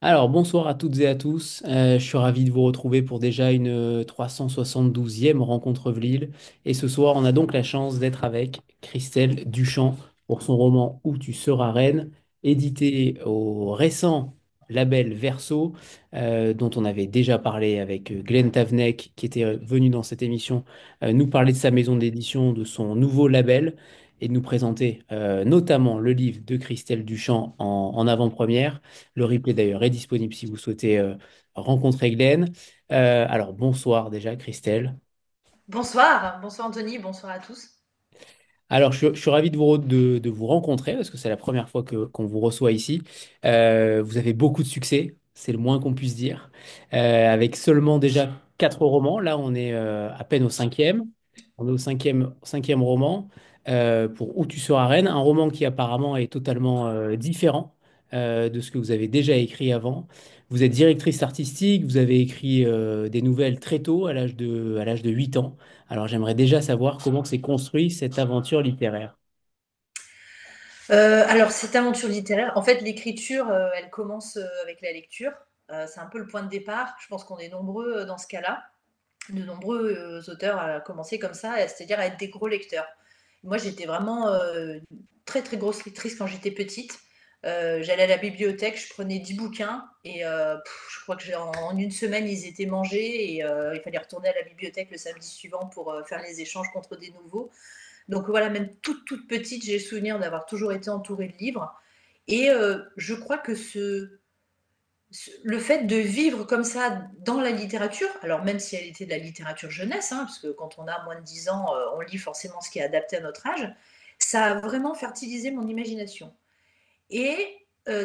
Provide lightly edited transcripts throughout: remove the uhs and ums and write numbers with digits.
Alors, bonsoir à toutes et à tous. Je suis ravi de vous retrouver pour déjà une 372e rencontre Vlil. Et ce soir, on a donc la chance d'être avec Christelle Duchamp pour son roman Où tu seras reine, édité au récent label Verso, dont on avait déjà parlé avec Glenn Tavnek, qui était venu dans cette émission nous parler de sa maison d'édition, de son nouveau label, et de nous présenter notamment le livre de Christelle Duchamp en avant-première. Le replay d'ailleurs est disponible si vous souhaitez rencontrer Glenn. Alors bonsoir déjà Christelle. Bonsoir, bonsoir Anthony, bonsoir à tous. Alors je suis ravi de vous rencontrer parce que c'est la première fois qu'on vous reçoit ici. Vous avez beaucoup de succès, c'est le moins qu'on puisse dire. Avec seulement déjà quatre romans, là on est à peine au cinquième. On est au cinquième roman pour Où tu seras reine, un roman qui apparemment est totalement différent de ce que vous avez déjà écrit avant. Vous êtes directrice artistique, vous avez écrit des nouvelles très tôt, à l'âge de 8 ans. Alors j'aimerais déjà savoir comment s'est construit cette aventure littéraire. Alors cette aventure littéraire, en fait l'écriture, elle commence avec la lecture. C'est un peu le point de départ. Je pense qu'on est nombreux dans ce cas-là. De nombreux auteurs à commencer comme ça, c'est-à-dire à être des gros lecteurs. Moi j'étais vraiment une très très grosse lectrice quand j'étais petite. J'allais à la bibliothèque, je prenais 10 bouquins et je crois que en une semaine ils étaient mangés et il fallait retourner à la bibliothèque le samedi suivant pour faire les échanges contre des nouveaux. Donc voilà, même toute petite, j'ai le souvenir d'avoir toujours été entourée de livres. Et je crois que le fait de vivre comme ça dans la littérature, alors même si elle était de la littérature jeunesse, hein, parce que quand on a moins de 10 ans, on lit forcément ce qui est adapté à notre âge, ça a vraiment fertilisé mon imagination. Et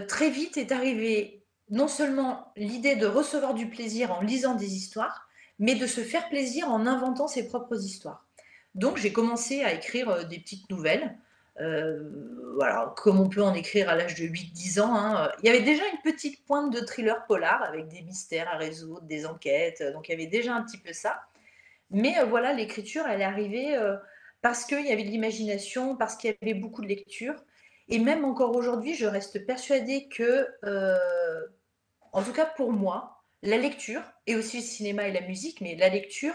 très vite est arrivée non seulement l'idée de recevoir du plaisir en lisant des histoires, mais de se faire plaisir en inventant ses propres histoires. Donc j'ai commencé à écrire des petites nouvelles, voilà, comme on peut en écrire à l'âge de 8-10 ans, hein. Il y avait déjà une petite pointe de thriller polar avec des mystères à résoudre, des enquêtes, donc il y avait déjà un petit peu ça. Mais voilà, l'écriture, elle est arrivée parce qu'il y avait de l'imagination, parce qu'il y avait beaucoup de lecture. Et même encore aujourd'hui, je reste persuadée que, en tout cas pour moi, la lecture, et aussi le cinéma et la musique, mais la lecture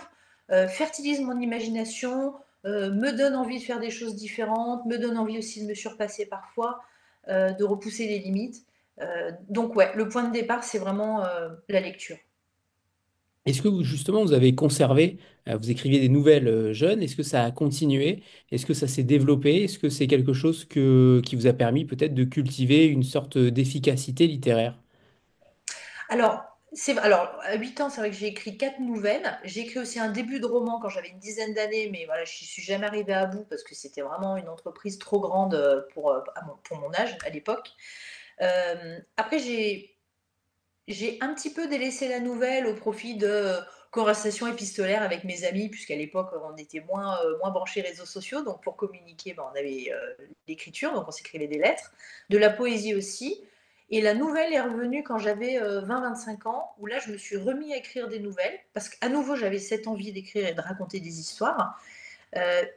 fertilise mon imagination, me donne envie de faire des choses différentes, me donne envie aussi de me surpasser parfois, de repousser les limites. Donc ouais, le point de départ, c'est vraiment la lecture. Est-ce que justement vous avez conservé, vous écriviez des nouvelles jeunes, est-ce que ça a continué? Est-ce que ça s'est développé? Est-ce que c'est quelque chose qui vous a permis peut-être de cultiver une sorte d'efficacité littéraire? Alors, à 8 ans, c'est vrai que j'ai écrit 4 nouvelles. J'ai écrit aussi un début de roman quand j'avais une dizaine d'années, mais voilà, je n'y suis jamais arrivée à bout parce que c'était vraiment une entreprise trop grande pour mon âge à l'époque. Après, j'ai un petit peu délaissé la nouvelle au profit de conversations épistolaires avec mes amis, puisqu'à l'époque, on était moins branchés réseaux sociaux. Donc, pour communiquer, ben, on avait l'écriture, donc on s'écrivait des lettres, de la poésie aussi. Et la nouvelle est revenue quand j'avais 20-25 ans, où là, je me suis remis à écrire des nouvelles, parce qu'à nouveau, j'avais cette envie d'écrire et de raconter des histoires.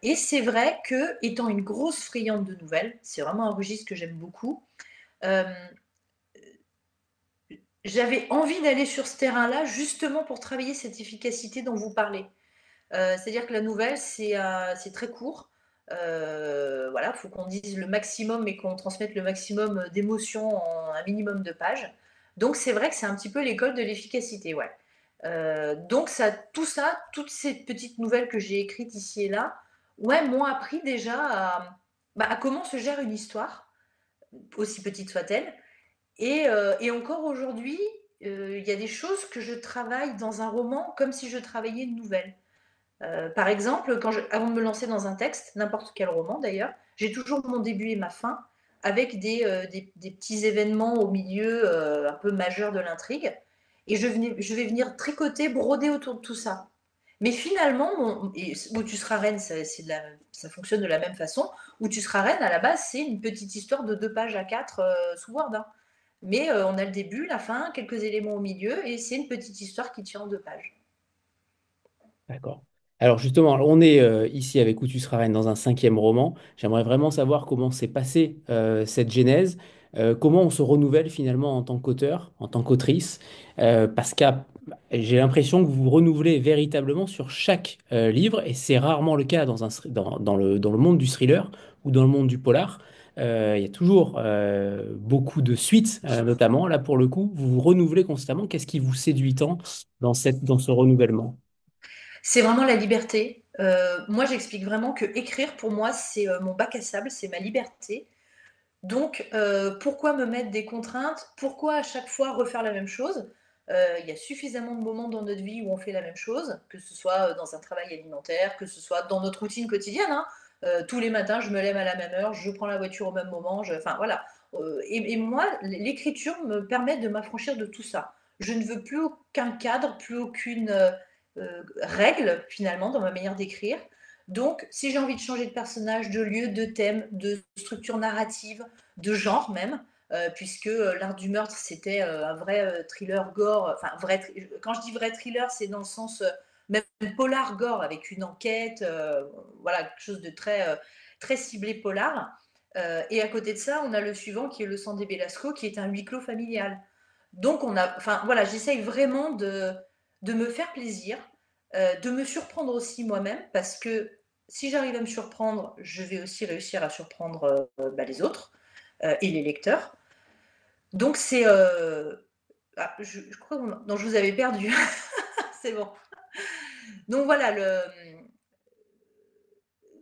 Et c'est vrai que, étant une grosse friande de nouvelles, c'est vraiment un registre que j'aime beaucoup, euh, j'avais envie d'aller sur ce terrain-là justement pour travailler cette efficacité dont vous parlez. C'est-à-dire que la nouvelle, c'est très court. Voilà, il faut qu'on dise le maximum et qu'on transmette le maximum d'émotions en un minimum de pages. Donc c'est vrai que c'est un petit peu l'école de l'efficacité, ouais. Donc tout ça, toutes ces petites nouvelles que j'ai écrites ici et là, ouais, m'ont appris déjà à comment se gère une histoire, aussi petite soit-elle, et encore aujourd'hui, il y a des choses que je travaille dans un roman comme si je travaillais une nouvelle. Par exemple, avant de me lancer dans un texte, n'importe quel roman d'ailleurs, j'ai toujours mon début et ma fin avec des petits événements au milieu un peu majeurs de l'intrigue. Et je vais venir tricoter, broder autour de tout ça. Mais finalement, Où tu seras reine, ça fonctionne de la même façon. Où tu seras reine, à la base, c'est une petite histoire de 2 pages à 4 sous Word, hein. Mais on a le début, la fin, quelques éléments au milieu, et c'est une petite histoire qui tient en 2 pages. D'accord. Alors justement, on est ici avec Où tu seras reine dans un cinquième roman. J'aimerais vraiment savoir comment s'est passée cette genèse. Comment on se renouvelle finalement en tant qu'auteur, en tant qu'autrice, parce que j'ai l'impression que vous vous renouvelez véritablement sur chaque livre, et c'est rarement le cas dans le monde du thriller ou dans le monde du polar. Il y a toujours beaucoup de suites, notamment. Là, pour le coup, vous vous renouvelez constamment. Qu'est-ce qui vous séduit tant dans ce renouvellement? C'est vraiment la liberté. Moi, j'explique vraiment que écrire, pour moi, c'est mon bac à sable, c'est ma liberté. Donc, pourquoi me mettre des contraintes? Pourquoi à chaque fois refaire la même chose? Il y a suffisamment de moments dans notre vie où on fait la même chose, que ce soit dans un travail alimentaire, que ce soit dans notre routine quotidienne, hein. Tous les matins, je me lève à la même heure, je prends la voiture au même moment, enfin voilà. Et moi, l'écriture me permet de m'affranchir de tout ça. Je ne veux plus aucun cadre, plus aucune règle finalement dans ma manière d'écrire. Donc, si j'ai envie de changer de personnage, de lieu, de thème, de structure narrative, de genre même, puisque L'Art du meurtre, c'était un vrai thriller gore. Enfin, quand je dis vrai thriller, c'est dans le sens même polar gore, avec une enquête, voilà, quelque chose de très ciblé polar. Et à côté de ça, on a le suivant qui est Le sang des Belasco, qui est un huis clos familial. Donc, enfin, voilà, j'essaye vraiment de me faire plaisir, de me surprendre aussi moi-même, parce que si j'arrive à me surprendre, je vais aussi réussir à surprendre les autres et les lecteurs. Donc c'est... je crois que non, je vous avais perdu. C'est bon. Donc voilà,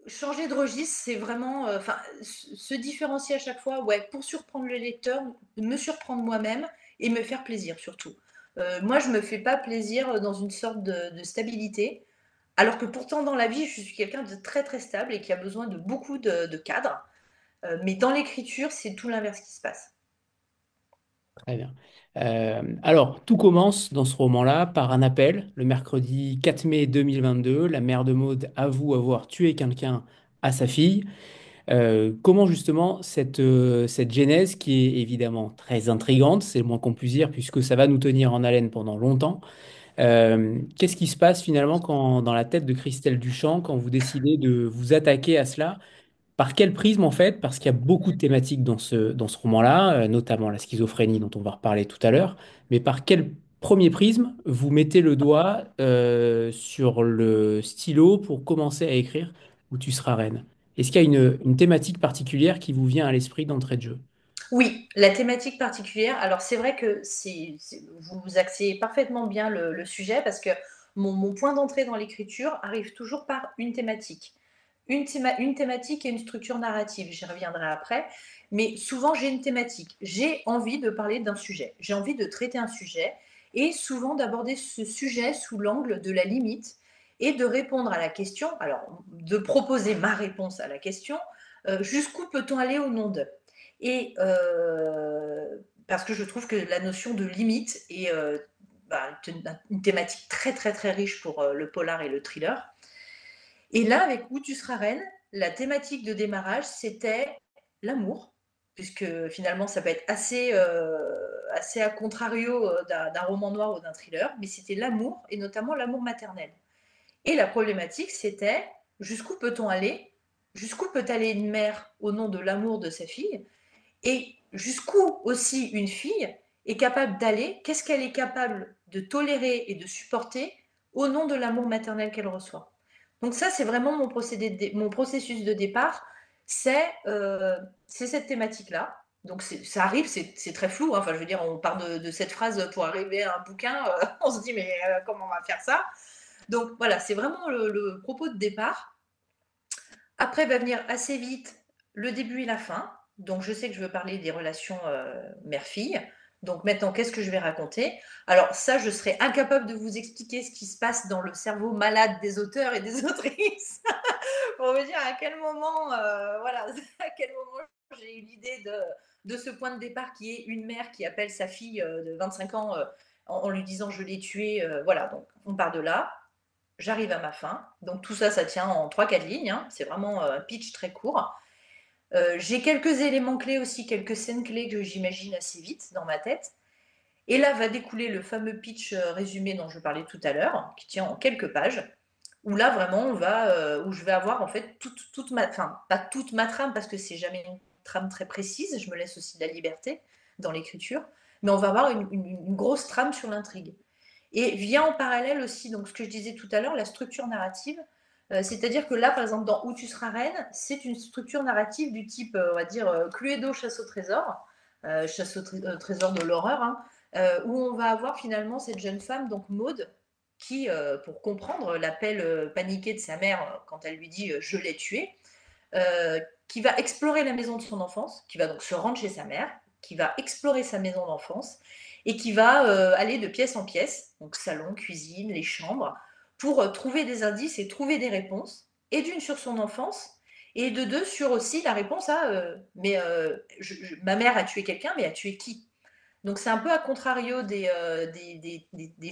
changer de registre, c'est vraiment... Enfin, se différencier à chaque fois, ouais, pour surprendre le lecteur, me surprendre moi-même et me faire plaisir surtout. Moi, je me fais pas plaisir dans une sorte de stabilité, alors que pourtant dans la vie, je suis quelqu'un de très très stable et qui a besoin de beaucoup de cadres. Mais dans l'écriture, c'est tout l'inverse qui se passe. Très bien. Alors, tout commence dans ce roman-là par un appel. Le mercredi 4 mai 2022, la mère de Maud avoue avoir tué quelqu'un à sa fille. Comment justement cette genèse, qui est évidemment très intrigante, c'est le moins qu'on puisse dire, puisque ça va nous tenir en haleine pendant longtemps. Qu'est-ce qui se passe finalement dans la tête de Christelle Duchamp quand vous décidez de vous attaquer à cela? Par quel prisme en fait? Parce qu'il y a beaucoup de thématiques dans ce roman-là, notamment la schizophrénie dont on va reparler tout à l'heure. Mais par quel premier prisme vous mettez le doigt sur le stylo pour commencer à écrire Où tu seras reine? Est-ce qu'il y a une thématique particulière qui vous vient à l'esprit d'entrée de jeu? Oui, la thématique particulière. Alors c'est vrai que vous axez parfaitement bien le sujet parce que mon point d'entrée dans l'écriture arrive toujours par une thématique. Une thématique et une structure narrative, j'y reviendrai après. Mais souvent j'ai une thématique. J'ai envie de parler d'un sujet. J'ai envie de traiter un sujet et souvent d'aborder ce sujet sous l'angle de la limite et de répondre à la question, alors de proposer ma réponse à la question, jusqu'où peut-on aller au nom de? Et parce que je trouve que la notion de limite est une thématique très très très riche pour le polar et le thriller. Et là, avec Où tu seras reine, la thématique de démarrage, c'était l'amour, puisque finalement, ça peut être assez à contrario d'un roman noir ou d'un thriller, mais c'était l'amour, et notamment l'amour maternel. Et la problématique, c'était jusqu'où peut-on aller? Jusqu'où peut aller une mère au nom de l'amour de sa fille? Et jusqu'où aussi une fille est capable d'aller, qu'est-ce qu'elle est capable de tolérer et de supporter au nom de l'amour maternel qu'elle reçoit. Donc ça, c'est vraiment mon processus de départ, c'est cette thématique-là. Donc ça arrive, c'est très flou, hein. Enfin je veux dire, on part de cette phrase pour arriver à un bouquin, on se dit mais comment on va faire ça? Donc voilà, c'est vraiment le propos de départ. Après va venir assez vite le début et la fin. Donc je sais que je veux parler des relations mère-fille. Donc maintenant, qu'est-ce que je vais raconter? Alors ça, je serais incapable de vous expliquer ce qui se passe dans le cerveau malade des auteurs et des autrices pour vous dire à quel moment, voilà, à quel moment j'ai eu l'idée de ce point de départ qui est une mère qui appelle sa fille de 25 ans en lui disant je l'ai tuée. Voilà, donc on part de là. J'arrive à ma fin. Donc tout ça, ça tient en 3-4 lignes, hein. C'est vraiment un pitch très court. J'ai quelques éléments clés aussi, quelques scènes clés que j'imagine assez vite dans ma tête. Et là va découler le fameux pitch résumé dont je parlais tout à l'heure, qui tient en quelques pages, où là vraiment où je vais avoir en fait toute ma, enfin pas toute ma trame parce que c'est jamais une trame très précise, je me laisse aussi de la liberté dans l'écriture, mais on va avoir une grosse trame sur l'intrigue. Et vient en parallèle aussi, donc ce que je disais tout à l'heure, la structure narrative. C'est-à-dire que là, par exemple, dans Où tu seras reine, c'est une structure narrative du type, on va dire, Cluedo, chasse au trésor, chasse au trésor de l'horreur, hein, où on va avoir finalement cette jeune femme, donc Maude, qui, pour comprendre l'appel paniqué de sa mère quand elle lui dit je l'ai tué, qui va explorer la maison de son enfance, qui va donc se rendre chez sa mère, qui va explorer sa maison d'enfance et qui va aller de pièce en pièce, donc salon, cuisine, les chambres, pour trouver des indices et trouver des réponses, et d'une sur son enfance, et de deux sur aussi la réponse à ma mère a tué quelqu'un, mais a tué qui? Donc c'est un peu à contrario des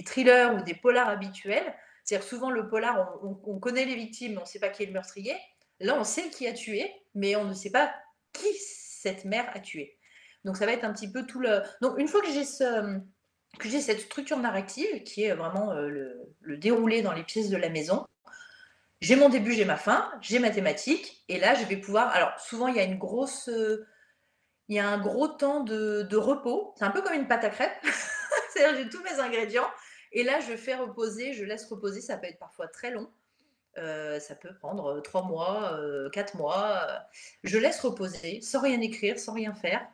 thrillers ou des polars habituels. C'est-à-dire souvent le polar, on connaît les victimes, mais on ne sait pas qui est le meurtrier. Là, on sait qui a tué, mais on ne sait pas qui cette mère a tué. Donc ça va être un petit peu tout le... Donc une fois que j'ai cette structure narrative, qui est vraiment le déroulé dans les pièces de la maison, j'ai mon début, j'ai ma fin, j'ai ma thématique, et là je vais pouvoir... Alors souvent il y a il y a un gros temps de repos. C'est un peu comme une pâte à crêpes. C'est-à-dire, j'ai tous mes ingrédients. Et là, je fais reposer, je laisse reposer. Ça peut être parfois très long. Ça peut prendre 3 mois, 4 mois. Je laisse reposer, sans rien écrire, sans rien faire.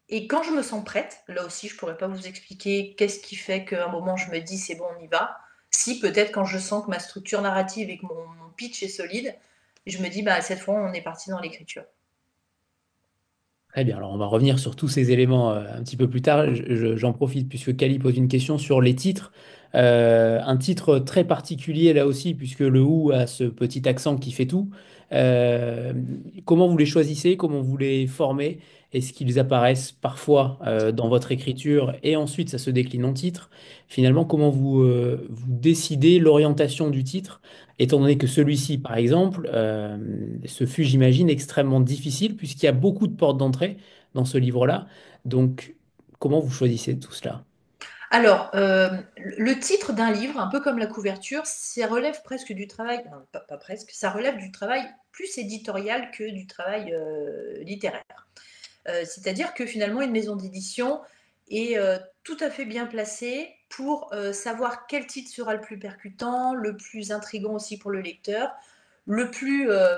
Et quand je me sens prête, là aussi, je ne pourrais pas vous expliquer qu'est-ce qui fait qu'à un moment, je me dis, c'est bon, on y va. Si, peut-être quand je sens que ma structure narrative et que mon pitch est solide, je me dis, bah, cette fois, on est parti dans l'écriture. Très bien, alors on va revenir sur tous ces éléments un petit peu plus tard. J'en profite puisque Kali pose une question sur les titres. Un titre très particulier là aussi, puisque le ou a ce petit accent qui fait tout. Euh, Comment vous les choisissez? Comment vous les formez? Est-ce qu'ils apparaissent parfois dans votre écriture et ensuite ça se décline en titre? Finalement, comment vous décidez l'orientation du titre? Étant donné que celui-ci, par exemple, ce fut, j'imagine, extrêmement difficile puisqu'il y a beaucoup de portes d'entrée dans ce livre-là. Donc, comment vous choisissez tout cela? Alors, le titre d'un livre, un peu comme la couverture, ça relève presque du travail, non, pas presque, ça relève du travail plus éditorial que du travail littéraire. C'est-à-dire que finalement, une maison d'édition est tout à fait bien placée pour savoir quel titre sera le plus percutant, le plus intrigant aussi pour le lecteur, le plus, euh,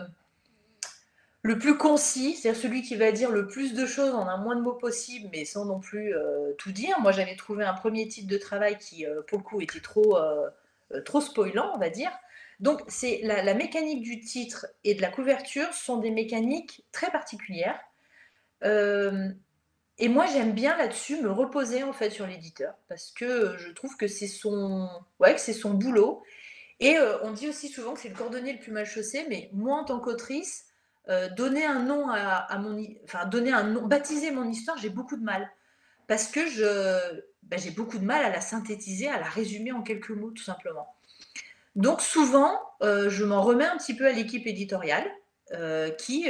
le plus concis, c'est-à-dire celui qui va dire le plus de choses en un moins de mots possible, mais sans non plus tout dire. Moi, j'avais trouvé un premier titre de travail qui, pour le coup, était trop spoilant, on va dire. Donc, c'est la mécanique du titre et de la couverture sont des mécaniques très particulières. Euh, et moi, j'aime bien là-dessus me reposer en fait sur l'éditeur parce que je trouve que ouais, que c'est son boulot. Et on dit aussi souvent que c'est le cordonnier le plus mal chaussé, mais moi, en tant qu'autrice, donner un nom enfin, donner un nom, baptiser mon histoire, j'ai beaucoup de mal. Parce que j'ai beaucoup de mal à la synthétiser, à la résumer en quelques mots, tout simplement. Donc souvent, je m'en remets un petit peu à l'équipe éditoriale, qui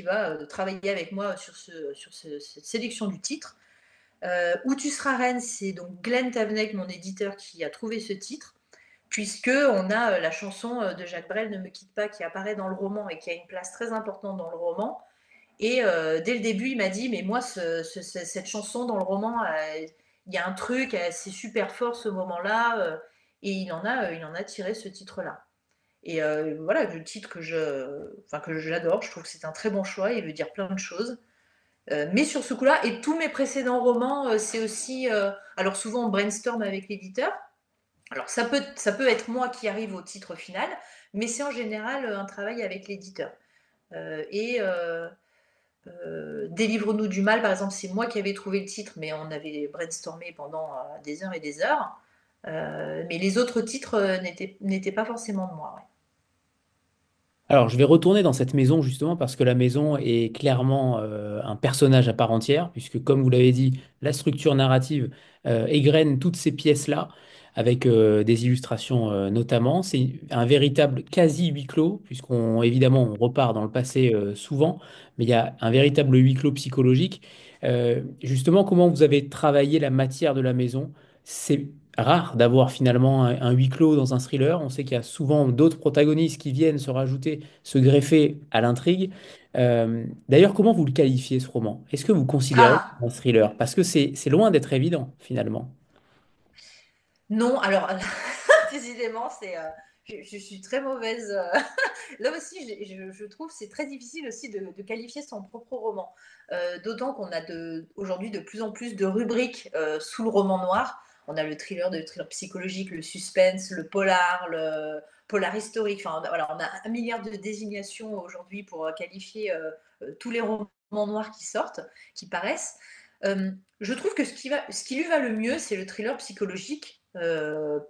va travailler avec moi cette sélection du titre. Où tu seras reine, c'est donc Glenn Tavenec, mon éditeur, qui a trouvé ce titre puisque on a la chanson de Jacques Brel, Ne me quitte pas, qui apparaît dans le roman et qui a une place très importante dans le roman. Et dès le début, il m'a dit, mais moi, cette chanson dans le roman, il y a un truc, c'est super fort ce moment-là, et il en a tiré ce titre-là. Et voilà, le titre que j'adore, je trouve que c'est un très bon choix, il veut dire plein de choses. Mais sur ce coup-là, et tous mes précédents romans, c'est aussi... alors souvent, on brainstorm avec l'éditeur, alors ça peut être moi qui arrive au titre final, mais c'est en général un travail avec l'éditeur. Et Délivre-nous du mal, par exemple, c'est moi qui avais trouvé le titre, mais on avait brainstormé pendant des heures et des heures. Mais les autres titres n'étaient pas forcément de moi. Ouais. Alors, je vais retourner dans cette maison justement parce que la maison est clairement un personnage à part entière, puisque comme vous l'avez dit, la structure narrative égrène toutes ces pièces-là, avec des illustrations notamment. C'est un véritable quasi huis clos, puisqu'on évidemment on repart dans le passé souvent, mais il y a un véritable huis clos psychologique. Justement, comment vous avez travaillé la matière de la maison? C'est rare d'avoir finalement un huis clos dans un thriller. On sait qu'il y a souvent d'autres protagonistes qui viennent se rajouter, se greffer à l'intrigue. D'ailleurs, comment vous le qualifiez ce roman? Est-ce que vous considérez que Ah! c'est un thriller? Parce que c'est loin d'être évident finalement. Non, alors décidément, je suis très mauvaise. Là aussi, je trouve c'est très difficile aussi de qualifier son propre roman. D'autant qu'on a aujourd'hui de plus en plus de rubriques sous le roman noir. On a le thriller psychologique, le suspense, le polar historique. Enfin, voilà, on a un milliard de désignations aujourd'hui pour qualifier tous les romans noirs qui sortent, qui paraissent. Je trouve que ce qui lui va le mieux, c'est le thriller psychologique,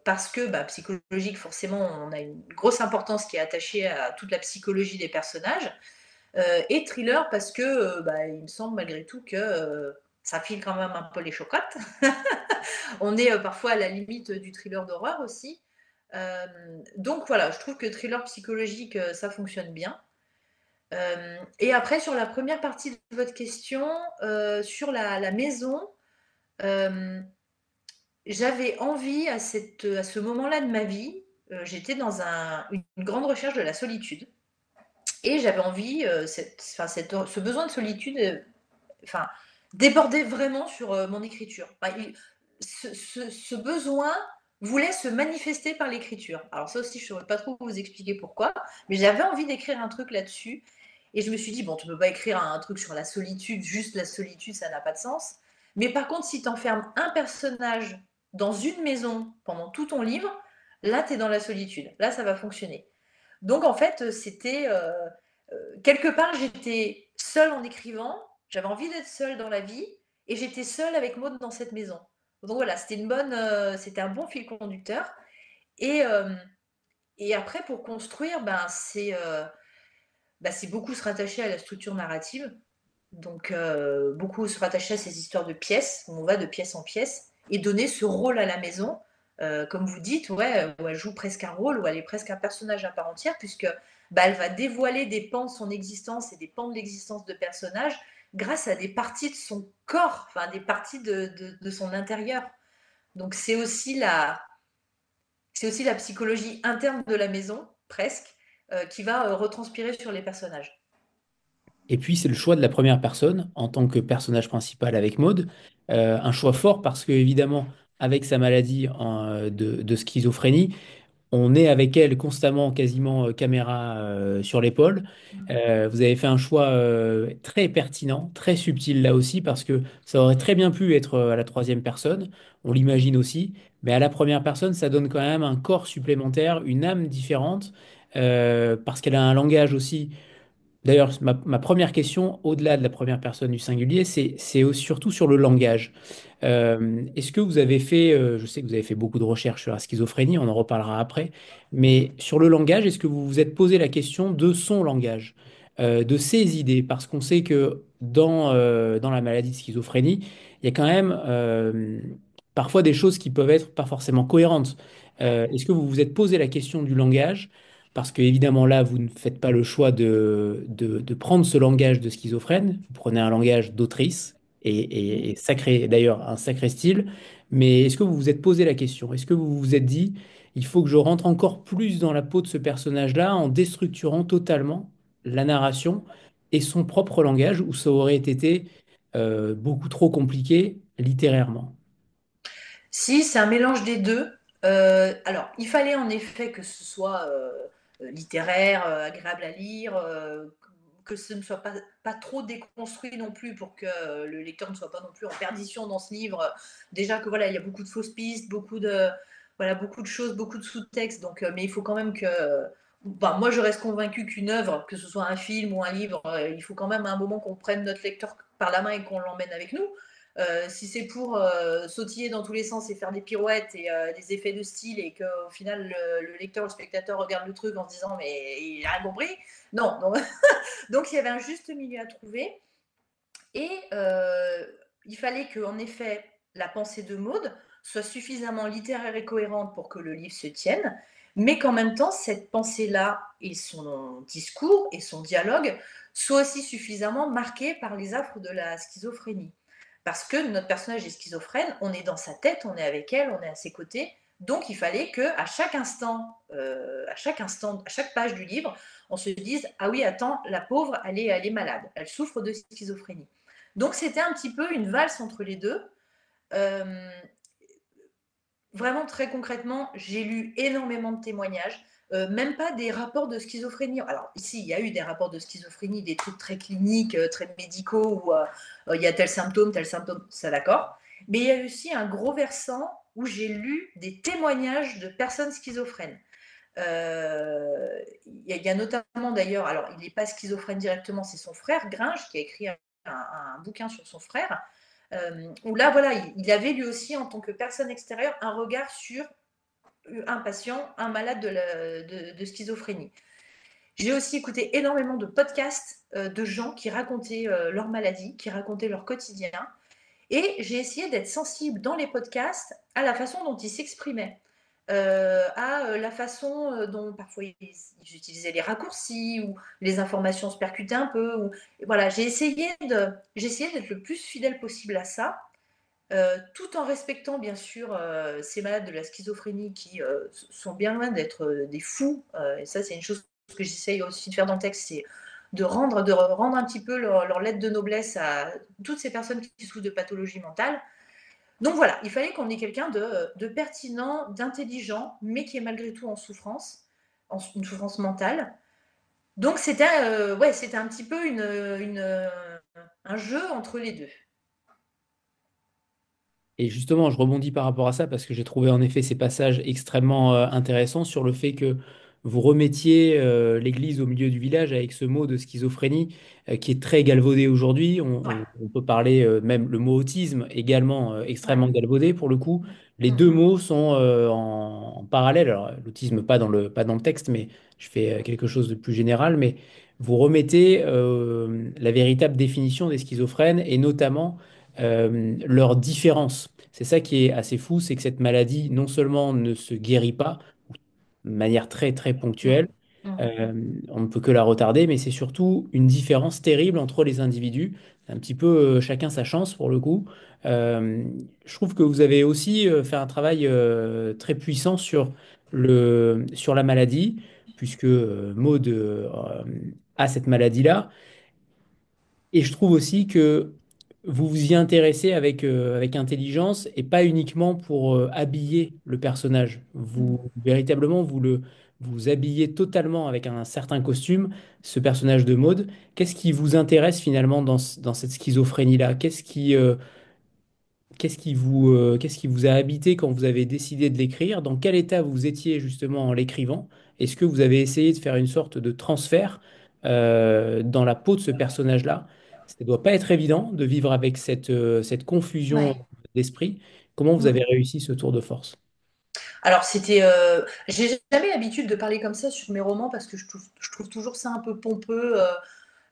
parce que bah, psychologique, forcément, on a une grosse importance qui est attachée à toute la psychologie des personnages, et thriller parce que bah, il me semble malgré tout que ça file quand même un peu les chocottes. On est parfois à la limite du thriller d'horreur aussi. Donc voilà, je trouve que thriller psychologique, ça fonctionne bien. Et après, sur la première partie de votre question, sur la maison, euh, j'avais envie à ce moment-là de ma vie, j'étais dans une grande recherche de la solitude. Et j'avais envie, ce besoin de solitude, enfin, débordait vraiment sur mon écriture. Enfin, ce besoin voulait se manifester par l'écriture. Alors ça aussi, je ne saurais pas trop vous expliquer pourquoi, mais j'avais envie d'écrire un truc là-dessus. Et je me suis dit, bon, tu ne peux pas écrire un truc sur la solitude, juste la solitude, ça n'a pas de sens. Mais par contre, si tu enfermes un personnage dans une maison pendant tout ton livre, là, tu es dans la solitude. Là, ça va fonctionner. Donc, en fait, c'était... quelque part, j'étais seule en écrivant, j'avais envie d'être seule dans la vie, et j'étais seule avec Maud dans cette maison. Donc voilà, c'était un bon fil conducteur. Et, euh, et après, pour construire, c'est beaucoup se rattacher à la structure narrative. Donc beaucoup se rattacher à ces histoires de pièces, où on va de pièce en pièce, et donner ce rôle à la maison, comme vous dites, ouais, où elle joue presque un rôle, où elle est presque un personnage à part entière, puisque bah, elle va dévoiler des pans de son existence et des pans de l'existence de personnages grâce à des parties de son corps, enfin des parties de son intérieur. Donc c'est aussi la psychologie interne de la maison, presque, qui va retranspirer sur les personnages. Et puis, c'est le choix de la première personne en tant que personnage principal avec Maud. Un choix fort parce que, évidemment, avec sa maladie de schizophrénie, on est avec elle constamment, quasiment caméra sur l'épaule. Vous avez fait un choix très pertinent, très subtil là aussi, parce que ça aurait très bien pu être à la troisième personne, on l'imagine aussi, mais à la première personne, ça donne quand même un corps supplémentaire, une âme différente, parce qu'elle a un langage aussi. D'ailleurs, ma première question, au-delà de la première personne du singulier, c'est surtout sur le langage. Est-ce que vous avez fait, je sais que vous avez fait beaucoup de recherches sur la schizophrénie, on en reparlera après, mais sur le langage, est-ce que vous vous êtes posé la question de son langage, de ses idées? Parce qu'on sait que dans la maladie de schizophrénie, il y a quand même parfois des choses qui peuvent être pas forcément cohérentes. Est-ce que vous vous êtes posé la question du langage? Parce que évidemment là, vous ne faites pas le choix de prendre ce langage de schizophrène, vous prenez un langage d'autrice et sacré, d'ailleurs un sacré style. Mais est-ce que vous vous êtes posé la question? Est-ce que vous vous êtes dit, il faut que je rentre encore plus dans la peau de ce personnage-là en déstructurant totalement la narration et son propre langage, ou ça aurait été beaucoup trop compliqué littérairement? Si, c'est un mélange des deux. Alors, il fallait en effet que ce soit littéraire, agréable à lire, que ce ne soit pas trop déconstruit non plus pour que le lecteur ne soit pas non plus en perdition dans ce livre. Déjà que voilà, il y a beaucoup de fausses pistes, voilà, beaucoup de choses, beaucoup de sous-textes. Donc, mais il faut quand même que. Enfin, moi, je reste convaincue qu'une œuvre, que ce soit un film ou un livre, il faut quand même à un moment qu'on prenne notre lecteur par la main et qu'on l'emmène avec nous. Si c'est pour sautiller dans tous les sens et faire des pirouettes et des effets de style et qu'au final le lecteur, le spectateur regarde le truc en se disant mais il a rien compris, non. Donc, donc il y avait un juste milieu à trouver et il fallait qu'en effet la pensée de Maud soit suffisamment littéraire et cohérente pour que le livre se tienne, mais qu'en même temps cette pensée-là et son discours et son dialogue soient aussi suffisamment marqués par les affres de la schizophrénie. Parce que notre personnage est schizophrène, on est dans sa tête, on est avec elle, on est à ses côtés, Donc, il fallait qu'à chaque instant, à chaque page du livre, on se dise « Ah oui, attends, la pauvre, elle est malade, elle souffre de schizophrénie ». Donc, c'était un petit peu une valse entre les deux. Euh, Vraiment, très concrètement, j'ai lu énormément de témoignages, même pas des rapports de schizophrénie. Alors, ici, il y a eu des rapports de schizophrénie, des trucs très cliniques, très médicaux, où il y a tel symptôme, ça d'accord. Mais il y a eu aussi un gros versant où j'ai lu des témoignages de personnes schizophrènes. Il y a notamment d'ailleurs, alors il n'est pas schizophrène directement, c'est son frère Gringe qui a écrit un bouquin sur son frère, où là, voilà, il avait lui aussi, en tant que personne extérieure, un regard sur un patient, un malade de schizophrénie. J'ai aussi écouté énormément de podcasts de gens qui racontaient leur maladie, qui racontaient leur quotidien. Et j'ai essayé d'être sensible dans les podcasts à la façon dont ils s'exprimaient, à la façon dont parfois ils utilisaient les raccourcis ou les informations se percutaient un peu. Voilà, j'ai essayé d'être le plus fidèle possible à ça, tout en respectant bien sûr ces malades de la schizophrénie qui sont bien loin d'être des fous. Et ça, c'est une chose que j'essaye aussi de faire dans le texte, c'est de rendre un petit peu leur lettre de noblesse à toutes ces personnes qui souffrent de pathologie mentale. Donc voilà, il fallait qu'on ait quelqu'un de pertinent, d'intelligent, mais qui est malgré tout en souffrance, une souffrance mentale. Donc c'était un petit peu un jeu entre les deux. Et justement, je rebondis par rapport à ça parce que j'ai trouvé en effet ces passages extrêmement intéressants sur le fait que vous remettiez l'église au milieu du village avec ce mot de schizophrénie qui est très galvaudé aujourd'hui. Ouais, On peut parler même le mot autisme également ouais. extrêmement galvaudé pour le coup. Mm, Les deux mm, mots sont en parallèle. Alors l'autisme pas dans le texte, mais je fais quelque chose de plus général. Mais vous remettez la véritable définition des schizophrènes et notamment leurs différences. C'est ça qui est assez fou, c'est que cette maladie non seulement ne se guérit pas de manière très très mm, ponctuelle, mm. on ne peut que la retarder, mais c'est surtout une différence terrible entre les individus. C'est un petit peu chacun sa chance pour le coup. Euh, je trouve que vous avez aussi fait un travail très puissant sur la maladie, puisque Maud a cette maladie-là. Et je trouve aussi que vous vous y intéressez avec intelligence et pas uniquement pour habiller le personnage. Vous, véritablement, vous habillez totalement avec un certain costume, ce personnage de Maud. Qu'est-ce qui vous intéresse finalement dans cette schizophrénie-là? Qu'est-ce qui vous a habité quand vous avez décidé de l'écrire? Dans quel état vous étiez justement en l'écrivant? Est-ce que vous avez essayé de faire une sorte de transfert dans la peau de ce personnage-là? Ça ne doit pas être évident de vivre avec cette confusion Ouais. d'esprit. Comment vous avez Mm. réussi ce tour de force? Alors, j'ai jamais l'habitude de parler comme ça sur mes romans parce que je trouve toujours ça un peu pompeux.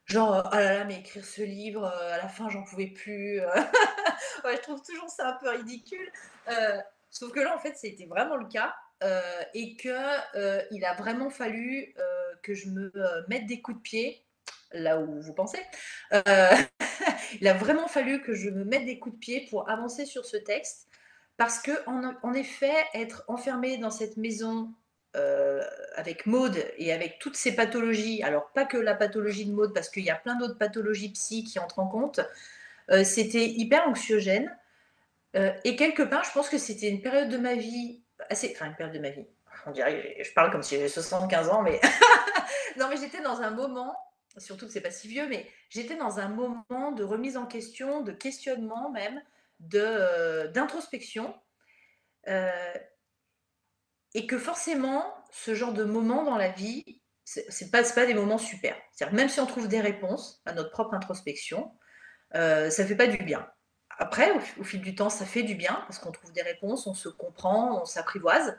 Genre, ah là là, mais écrire ce livre, à la fin, j'en pouvais plus. Ouais, je trouve toujours ça un peu ridicule. Sauf que là, en fait, c'était vraiment le cas. Et qu'il a vraiment fallu que je me mette des coups de pied, là où vous pensez. Euh, il a vraiment fallu que je me mette des coups de pied pour avancer sur ce texte. Parce que, en effet, être enfermé dans cette maison avec Maud et avec toutes ces pathologies, alors pas que la pathologie de Maud, parce qu'il y a plein d'autres pathologies psy qui entrent en compte, c'était hyper anxiogène. Et quelque part, je pense que c'était une période de ma vie enfin une période de ma vie. On dirait, je parle comme si j'avais 75 ans, mais non, mais j'étais dans un moment, surtout que c'est pas si vieux, mais j'étais dans un moment de remise en question, de questionnement même, d'introspection, euh, et que forcément, ce genre de moment dans la vie, c'est pas des moments super. C'est-à-dire, même si on trouve des réponses à notre propre introspection, ça fait pas du bien. Après, au fil du temps, ça fait du bien parce qu'on trouve des réponses, on se comprend, on s'apprivoise,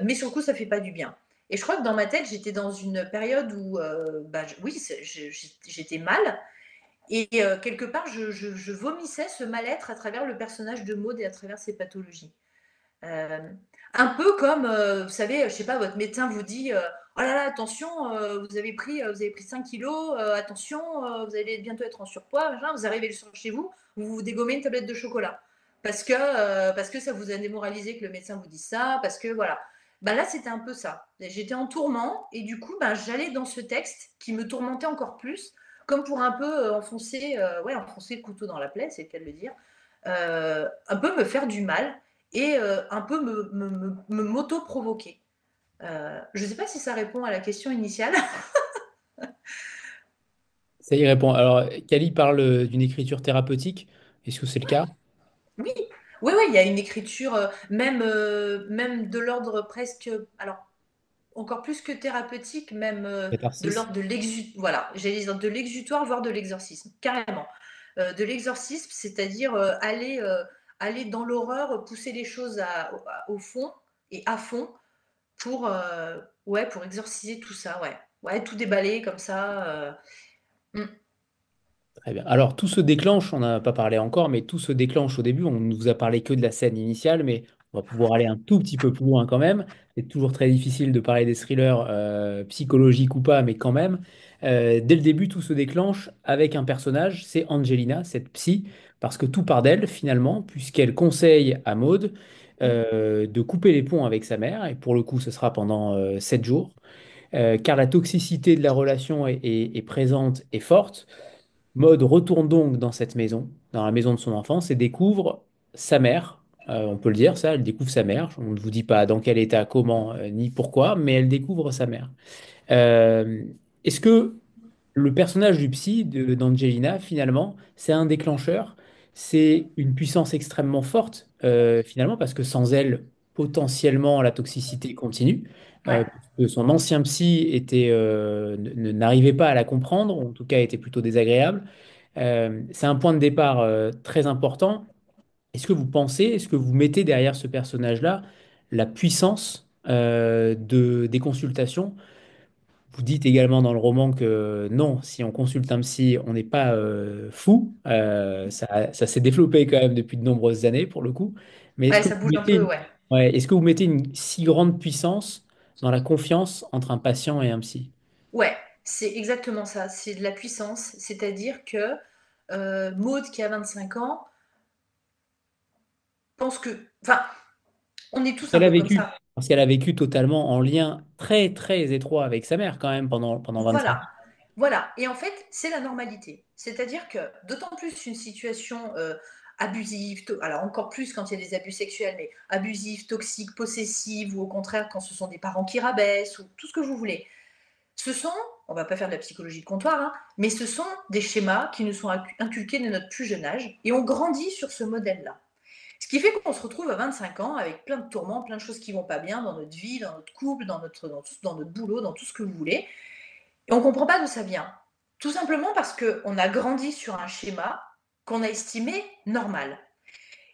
mais sur le coup, ça fait pas du bien. Et je crois que dans ma tête, j'étais dans une période où, oui, j'étais mal, et quelque part, je vomissais ce mal-être à travers le personnage de Maud et à travers ses pathologies. Euh, un peu comme, vous savez, je sais pas, votre médecin vous dit oh là là, attention, vous avez pris 5 kilos, attention, vous allez bientôt être en surpoids, machin. Vous arrivez chez vous, vous vous dégommez une tablette de chocolat. parce que ça vous a démoralisé que le médecin vous dise ça, parce que voilà. Bah là, c'était un peu ça. J'étais en tourment et du coup, bah, j'allais dans ce texte qui me tourmentait encore plus, comme pour un peu enfoncer le couteau dans la plaie, c'est le cas de le dire, un peu me faire du mal et un peu m'auto-provoquer. Je ne sais pas si ça répond à la question initiale. Ça y répond. Alors, Cali parle d'une écriture thérapeutique. Est-ce que c'est le cas? Oui, oui, oui, il y a une écriture, même de l'ordre presque, alors encore plus que thérapeutique, même de Catharsis. l'ordre de voilà, j'allais dire de l'exutoire, voire de l'exorcisme, carrément. De l'exorcisme, c'est-à-dire aller dans l'horreur, pousser les choses au fond et à fond pour, ouais, pour exorciser tout ça, ouais. Ouais, tout déballer comme ça. Mm. Très bien. Alors, tout se déclenche, on n'a pas parlé encore, mais tout se déclenche au début. On ne vous a parlé que de la scène initiale, mais on va pouvoir aller un tout petit peu plus loin quand même. C'est toujours très difficile de parler des thrillers psychologiques ou pas, mais quand même. Dès le début, tout se déclenche avec un personnage, c'est Angelina, cette psy, parce que tout part d'elle finalement, puisqu'elle conseille à Maud de couper les ponts avec sa mère, et pour le coup, ce sera pendant 7 jours, car la toxicité de la relation est présente et forte. Maud retourne donc dans cette maison, dans la maison de son enfance, et découvre sa mère. On peut le dire, ça, elle découvre sa mère. On ne vous dit pas dans quel état, comment, ni pourquoi, mais elle découvre sa mère. Euh, Est-ce que le personnage du psy d'Angelina, finalement, c'est un déclencheur? C'est une puissance extrêmement forte, finalement, parce que sans elle, potentiellement, la toxicité continue. Ouais. Parce que son ancien psy n'arrivait pas à la comprendre, ou en tout cas était plutôt désagréable. C'est un point de départ très important. Est-ce que vous mettez derrière ce personnage-là la puissance des consultations? Vous dites également dans le roman que non, si on consulte un psy, on n'est pas fou. Ça s'est développé quand même depuis de nombreuses années pour le coup. Mais Ouais, ça bouge un peu, ouais. est-ce que vous mettez une si grande puissance dans la confiance entre un patient et un psy? Ouais, c'est exactement ça. C'est de la puissance. C'est-à-dire que Maud, qui a 25 ans, pense que. Enfin, on est tous un Elle a peu comme vécu, ça. parce qu'elle a vécu totalement en lien très très étroit avec sa mère quand même pendant 25 Voilà. ans. Voilà. Et en fait, c'est la normalité. C'est-à-dire que, d'autant plus une situation abusive, alors encore plus quand il y a des abus sexuels, mais abusive, toxique, possessive, ou au contraire quand ce sont des parents qui rabaissent, ou tout ce que vous voulez. Ce sont, on va pas faire de la psychologie de comptoir, hein, mais ce sont des schémas qui nous sont inculqués de notre plus jeune âge et on grandit sur ce modèle-là. Ce qui fait qu'on se retrouve à 25 ans avec plein de tourments, plein de choses qui vont pas bien dans notre vie, dans notre couple, dans notre boulot, dans tout ce que vous voulez. Et on ne comprend pas d'où ça vient. Tout simplement parce qu'on a grandi sur un schéma qu'on a estimé normal.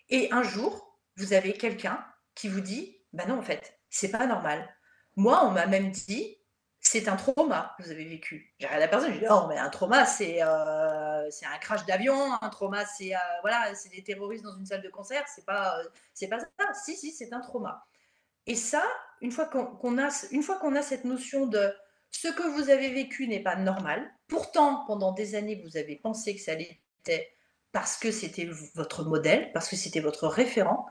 Et un jour, vous avez quelqu'un qui vous dit, bah non, en fait, c'est pas normal. Moi, on m'a même dit, c'est un trauma que vous avez vécu. J'ai regardé la personne, je dis, oh, mais un trauma, c'est un crash d'avion, un trauma, c'est voilà, c'est des terroristes dans une salle de concert, c'est pas ça. Si, si, c'est un trauma. Et ça, une fois qu'on a cette notion de ce que vous avez vécu n'est pas normal, pourtant, pendant des années, vous avez pensé que ça l'était parce que c'était votre modèle, parce que c'était votre référent,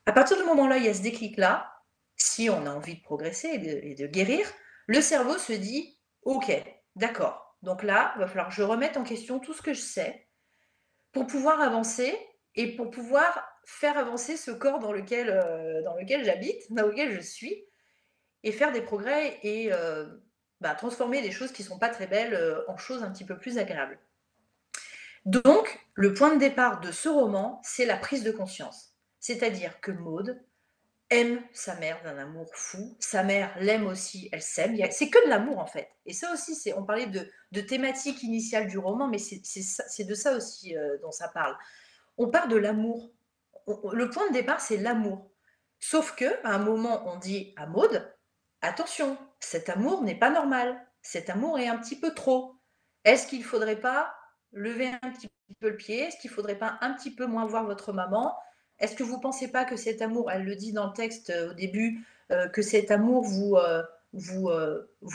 à partir du moment-là, il y a ce déclic-là, si on a envie de progresser et de guérir, le cerveau se dit, OK, d'accord, donc là, il va falloir que je remette en question tout ce que je sais pour pouvoir avancer et pour pouvoir faire avancer ce corps dans lequel j'habite, dans lequel je suis, et faire des progrès et transformer des choses qui ne sont pas très belles en choses un petit peu plus agréables. Donc, le point de départ de ce roman, c'est la prise de conscience. C'est-à-dire que Maud aime sa mère d'un amour fou, sa mère l'aime aussi, elle s'aime, c'est que de l'amour en fait. Et ça aussi, on parlait de thématique initiale du roman, mais c'est de ça aussi dont ça parle. On part de l'amour. Le point de départ, c'est l'amour. Sauf que, à un moment, on dit à Maud, attention, cet amour n'est pas normal. Cet amour est un petit peu trop. Est-ce qu'il ne faudrait pas lever un petit peu le pied? Est-ce qu'il ne faudrait pas un petit peu moins voir votre maman? Est-ce que vous ne pensez pas que cet amour, elle le dit dans le texte au début, que cet amour vous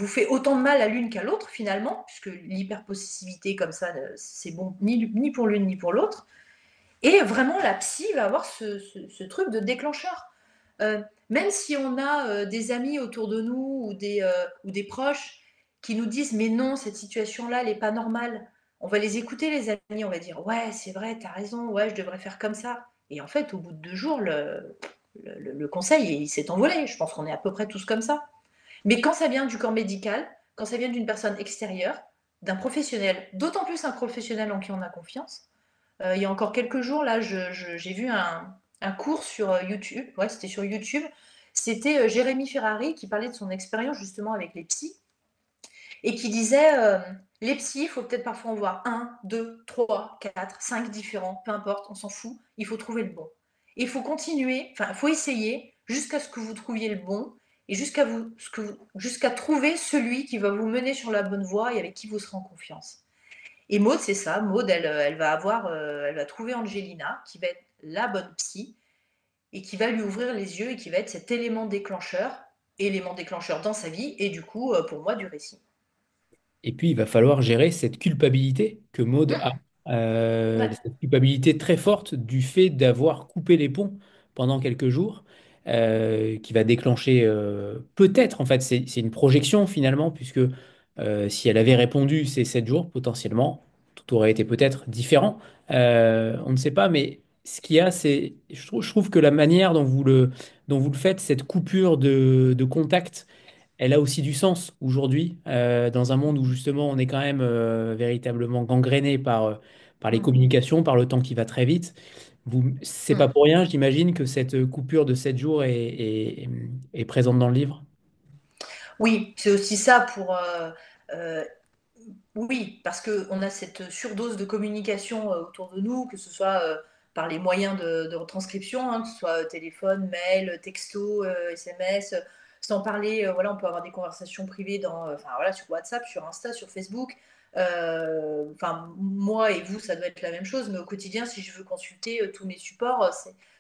fait autant de mal à l'une qu'à l'autre finalement, puisque l'hyperpossessivité comme ça, c'est bon ni pour l'une ni pour l'autre. Et vraiment, la psy va avoir ce truc de déclencheur. Même si on a des amis autour de nous ou des proches qui nous disent mais non, cette situation-là, elle n'est pas normale. On va les écouter, les amis, on va dire ouais, c'est vrai, t'as raison, ouais, je devrais faire comme ça. Et en fait, au bout de 2 jours, le conseil, il s'est envolé. Je pense qu'on est à peu près tous comme ça. Mais quand ça vient du corps médical, quand ça vient d'une personne extérieure, d'un professionnel, d'autant plus un professionnel en qui on a confiance, il y a encore quelques jours, là, j'ai vu un cours sur YouTube. Ouais, c'était sur YouTube. C'était Jérémy Ferrari qui parlait de son expérience justement avec les psys et qui disait les psys, il faut peut-être parfois en voir un, deux, trois, quatre, cinq différents, peu importe, on s'en fout. Il faut trouver le bon. Et il faut continuer, enfin, il faut essayer jusqu'à ce que vous trouviez le bon et jusqu'à trouver celui qui va vous mener sur la bonne voie et avec qui vous serez en confiance. Et Maud, c'est ça. Maud, elle va trouver Angelina, qui va être la bonne psy, et qui va lui ouvrir les yeux, et qui va être cet élément déclencheur dans sa vie, et du coup, pour moi, du récit. Et puis, il va falloir gérer cette culpabilité que Maud a. Ouais. Cette culpabilité très forte du fait d'avoir coupé les ponts pendant quelques jours, qui va déclencher peut-être, en fait, c'est une projection finalement, puisque si elle avait répondu ces 7 jours, potentiellement, tout aurait été peut-être différent. On ne sait pas, mais ce qu'il y a, c'est, je trouve que la manière dont vous le faites, cette coupure de contact, elle a aussi du sens aujourd'hui, dans un monde où justement on est quand même véritablement gangréné par les Mm. communications, par le temps qui va très vite. C'est pas Mm. pour rien, j'imagine, que cette coupure de 7 jours est présente dans le livre. Oui, c'est aussi ça pour. Euh, oui, parce qu'on a cette surdose de communication autour de nous, que ce soit par les moyens de retranscription, hein, que ce soit téléphone, mail, texto, SMS, sans parler, voilà, on peut avoir des conversations privées enfin, voilà, sur WhatsApp, sur Insta, sur Facebook. Enfin, moi et vous, ça doit être la même chose, mais au quotidien, si je veux consulter tous mes supports,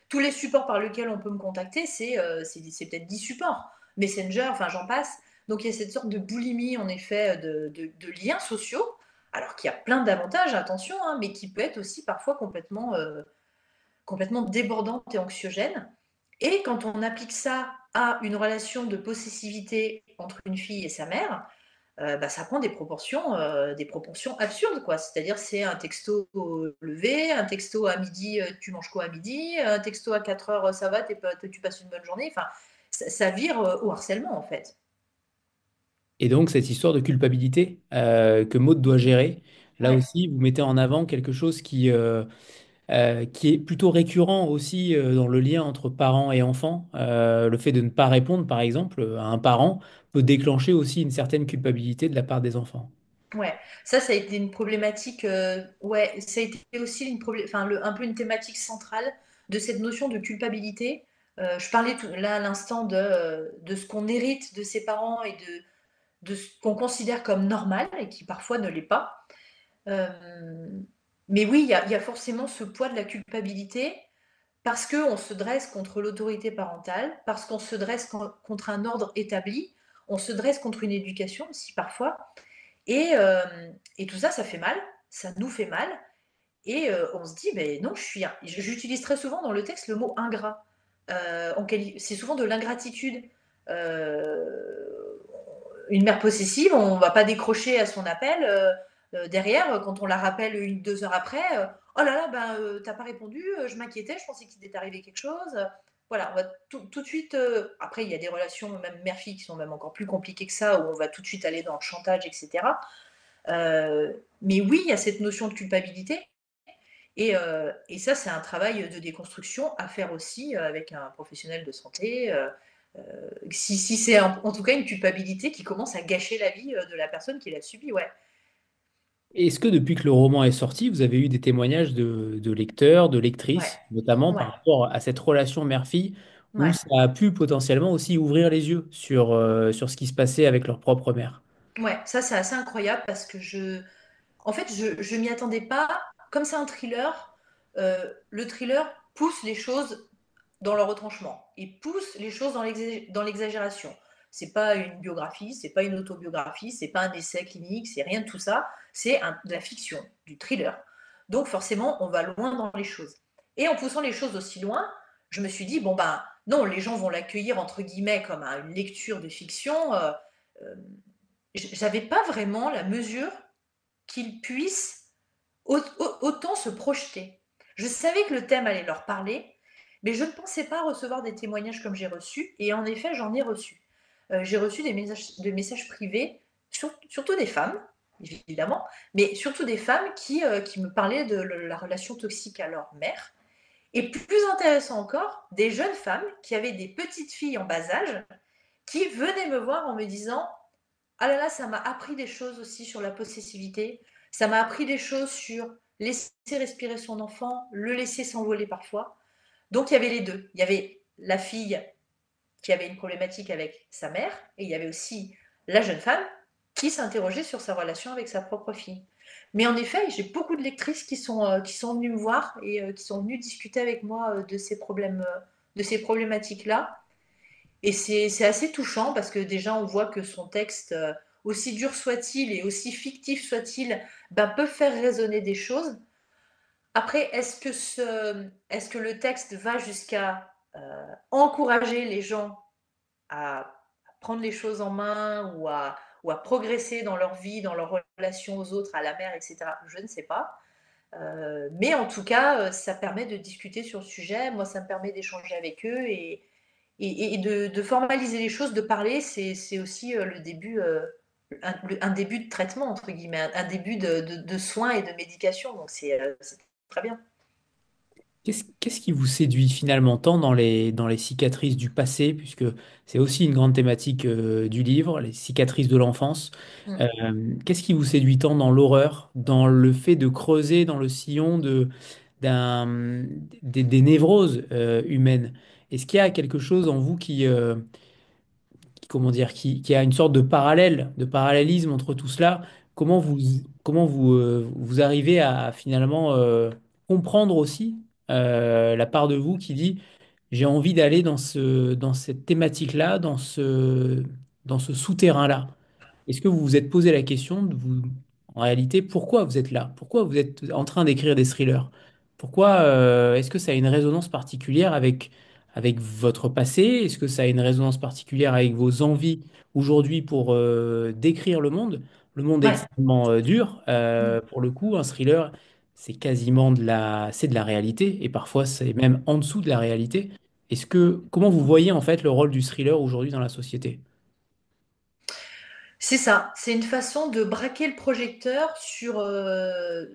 tous les supports par lesquels on peut me contacter, c'est peut-être 10 supports. Messenger, enfin j'en passe. Donc il y a cette sorte de boulimie, en effet, de liens sociaux, alors qu'il y a plein d'avantages, attention, hein, mais qui peut être aussi parfois complètement débordante et anxiogène. Et quand on applique ça à une relation de possessivité entre une fille et sa mère, bah, ça prend des proportions absurdes, quoi. C'est-à-dire, c'est un texto au lever, un texto à midi, tu manges quoi à midi, un texto à 4 heures, ça va, tu passes une bonne journée. Enfin, ça vire au harcèlement, en fait. Et donc cette histoire de culpabilité que Maud doit gérer, là Ouais. aussi, vous mettez en avant quelque chose qui est plutôt récurrent aussi dans le lien entre parents et enfants. Le fait de ne pas répondre, par exemple, à un parent peut déclencher aussi une certaine culpabilité de la part des enfants. Ouais, ça a été une problématique, ouais, ça a été aussi enfin, un peu une thématique centrale de cette notion de culpabilité. Je parlais là à l'instant de ce qu'on hérite de ses parents et de ce qu'on considère comme normal et qui parfois ne l'est pas. Euh, mais oui, il y a forcément ce poids de la culpabilité parce qu'on se dresse contre l'autorité parentale, parce qu'on se dresse contre un ordre établi, on se dresse contre une éducation aussi parfois. Et, euh, et tout ça, ça fait mal, ça nous fait mal. Et on se dit, ben non, j'utilise très souvent dans le texte le mot ingrat. C'est souvent de l'ingratitude. Euh, une mère possessive, on ne va pas décrocher à son appel. Derrière, quand on la rappelle 2 heures après, oh là là, ben, t'as pas répondu, je m'inquiétais, je pensais qu'il t'était arrivé quelque chose. Voilà, on va tout de suite. Après, il y a des relations, même mère-fille, qui sont même encore plus compliquées que ça, où on va tout de suite aller dans le chantage, etc. Mais oui, il y a cette notion de culpabilité. Et ça, c'est un travail de déconstruction à faire aussi avec un professionnel de santé. Si c'est en tout cas une culpabilité qui commence à gâcher la vie de la personne qui l'a subie, ouais. Est-ce que depuis que le roman est sorti, vous avez eu des témoignages de lecteurs, de Ouais. lectrices, notamment Ouais. par rapport à cette relation mère-fille, où Ouais. ça a pu potentiellement aussi ouvrir les yeux sur ce qui se passait avec leur propre mère? Ouais, ça c'est assez incroyable parce que en fait, je m'y attendais pas. Comme c'est un thriller, le thriller pousse les choses dans leur retranchement. Il pousse les choses dans l'exagération. C'est pas une biographie, c'est pas une autobiographie, c'est pas un essai clinique, c'est rien de tout ça. C'est de la fiction, du thriller. Donc forcément, on va loin dans les choses. Et en poussant les choses aussi loin, je me suis dit: «Bon, ben, non, les gens vont l'accueillir entre guillemets comme une lecture de fiction», j'avais pas vraiment la mesure qu'ils puissent autant se projeter. Je savais que le thème allait leur parler, mais je ne pensais pas recevoir des témoignages comme j'ai reçu, et en effet, j'en ai reçu. J'ai reçu des messages privés, surtout des femmes, évidemment, mais surtout des femmes qui me parlaient de la relation toxique à leur mère. Et plus intéressant encore, des jeunes femmes qui avaient des petites filles en bas âge, qui venaient me voir en me disant: ah là là, ça m'a appris des choses aussi sur la possessivité. Ça m'a appris des choses sur laisser respirer son enfant, le laisser s'envoler parfois. Donc il y avait les deux. Il y avait la fille qui avait une problématique avec sa mère, et il y avait aussi la jeune femme qui s'interrogeait sur sa relation avec sa propre fille. Mais en effet, j'ai beaucoup de lectrices qui sont venues me voir et qui sont venues discuter avec moi de ces problèmes, de ces problématiques-là. Et c'est assez touchant parce que déjà, on voit que son texte, aussi dur soit-il et aussi fictif soit-il, ben, peut faire résonner des choses. Après, est-ce que le texte va jusqu'à encourager les gens à prendre les choses en main ou à progresser dans leur vie, dans leur relation aux autres, à la mère, etc. Je ne sais pas. Mais en tout cas, ça permet de discuter sur le sujet. Moi, ça me permet d'échanger avec eux et de formaliser les choses, de parler, c'est aussi le début, un début de traitement, entre guillemets, un début de soins et de médication. Donc c'est très bien. Qu'est-ce qui vous séduit finalement tant dans les cicatrices du passé, puisque c'est aussi une grande thématique du livre, les cicatrices de l'enfance. Mm. Euh, Qu'est-ce qui vous séduit tant dans l'horreur, dans le fait de creuser dans le sillon d'un, des névroses humaines? Est-ce qu'il y a quelque chose en vous comment dire, qui a une sorte de parallèle, de parallélisme entre tout cela? Comment vous, vous arrivez à finalement comprendre aussi la part de vous qui dit, j'ai envie d'aller dans cette thématique-là, dans ce souterrain-là? Est-ce que vous vous êtes posé la question de vous, en réalité, pourquoi vous êtes là? Pourquoi vous êtes en train d'écrire des thrillers? Pourquoi est-ce que ça a une résonance particulière avec votre passé? Est-ce que ça a une résonance particulière avec vos envies aujourd'hui pour décrire le monde? Le monde est Ouais. extrêmement dur. Mm. Pour le coup, un thriller, c'est quasiment c'est de la réalité et parfois c'est même en dessous de la réalité. Comment vous voyez en fait le rôle du thriller aujourd'hui dans la société? C'est ça, c'est une façon de braquer le projecteur sur,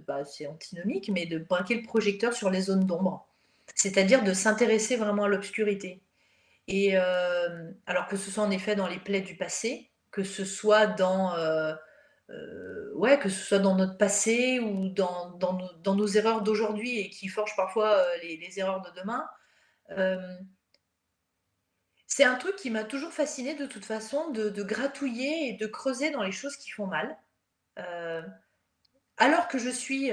bah, c'est antinomique, mais de braquer le projecteur sur les zones d'ombre. C'est-à-dire de s'intéresser vraiment à l'obscurité. Et alors que ce soit en effet dans les plaies du passé, que ce soit ouais, que ce soit dans notre passé ou dans nos erreurs d'aujourd'hui et qui forgent parfois, les erreurs de demain. Hem, c'est un truc qui m'a toujours fascinée de toute façon, de gratouiller et de creuser dans les choses qui font mal. Heu, alors que je suis,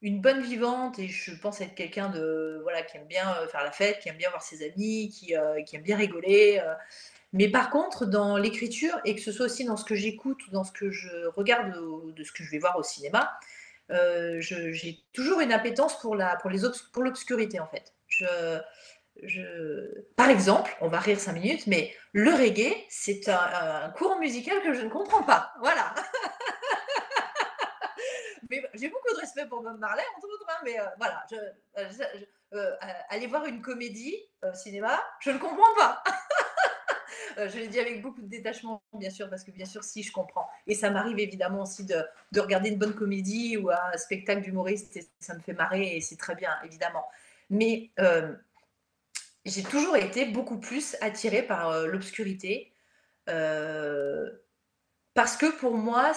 une bonne vivante et je pense être quelqu'un de voilà, qui aime bien, faire la fête, qui aime bien voir ses amis, qui aime bien rigoler, mais par contre, dans l'écriture et que ce soit aussi dans ce que j'écoute ou dans ce que je regarde ou de ce que je vais voir au cinéma, j'ai toujours une appétence pour l'obscurité, en fait. Par exemple, on va rire 5 minutes, mais le reggae, c'est un courant musical que je ne comprends pas. Voilà. Mais j'ai beaucoup de respect pour Bob Marley, entre autres, hein, mais voilà, aller voir une comédie au cinéma, je ne comprends pas. Je l'ai dit avec beaucoup de détachement, bien sûr, parce que bien sûr, si, je comprends. Et ça m'arrive évidemment aussi de regarder une bonne comédie ou un spectacle d'humoriste, et ça me fait marrer, et c'est très bien, évidemment. Mais j'ai toujours été beaucoup plus attirée par l'obscurité, euh, parce que pour moi,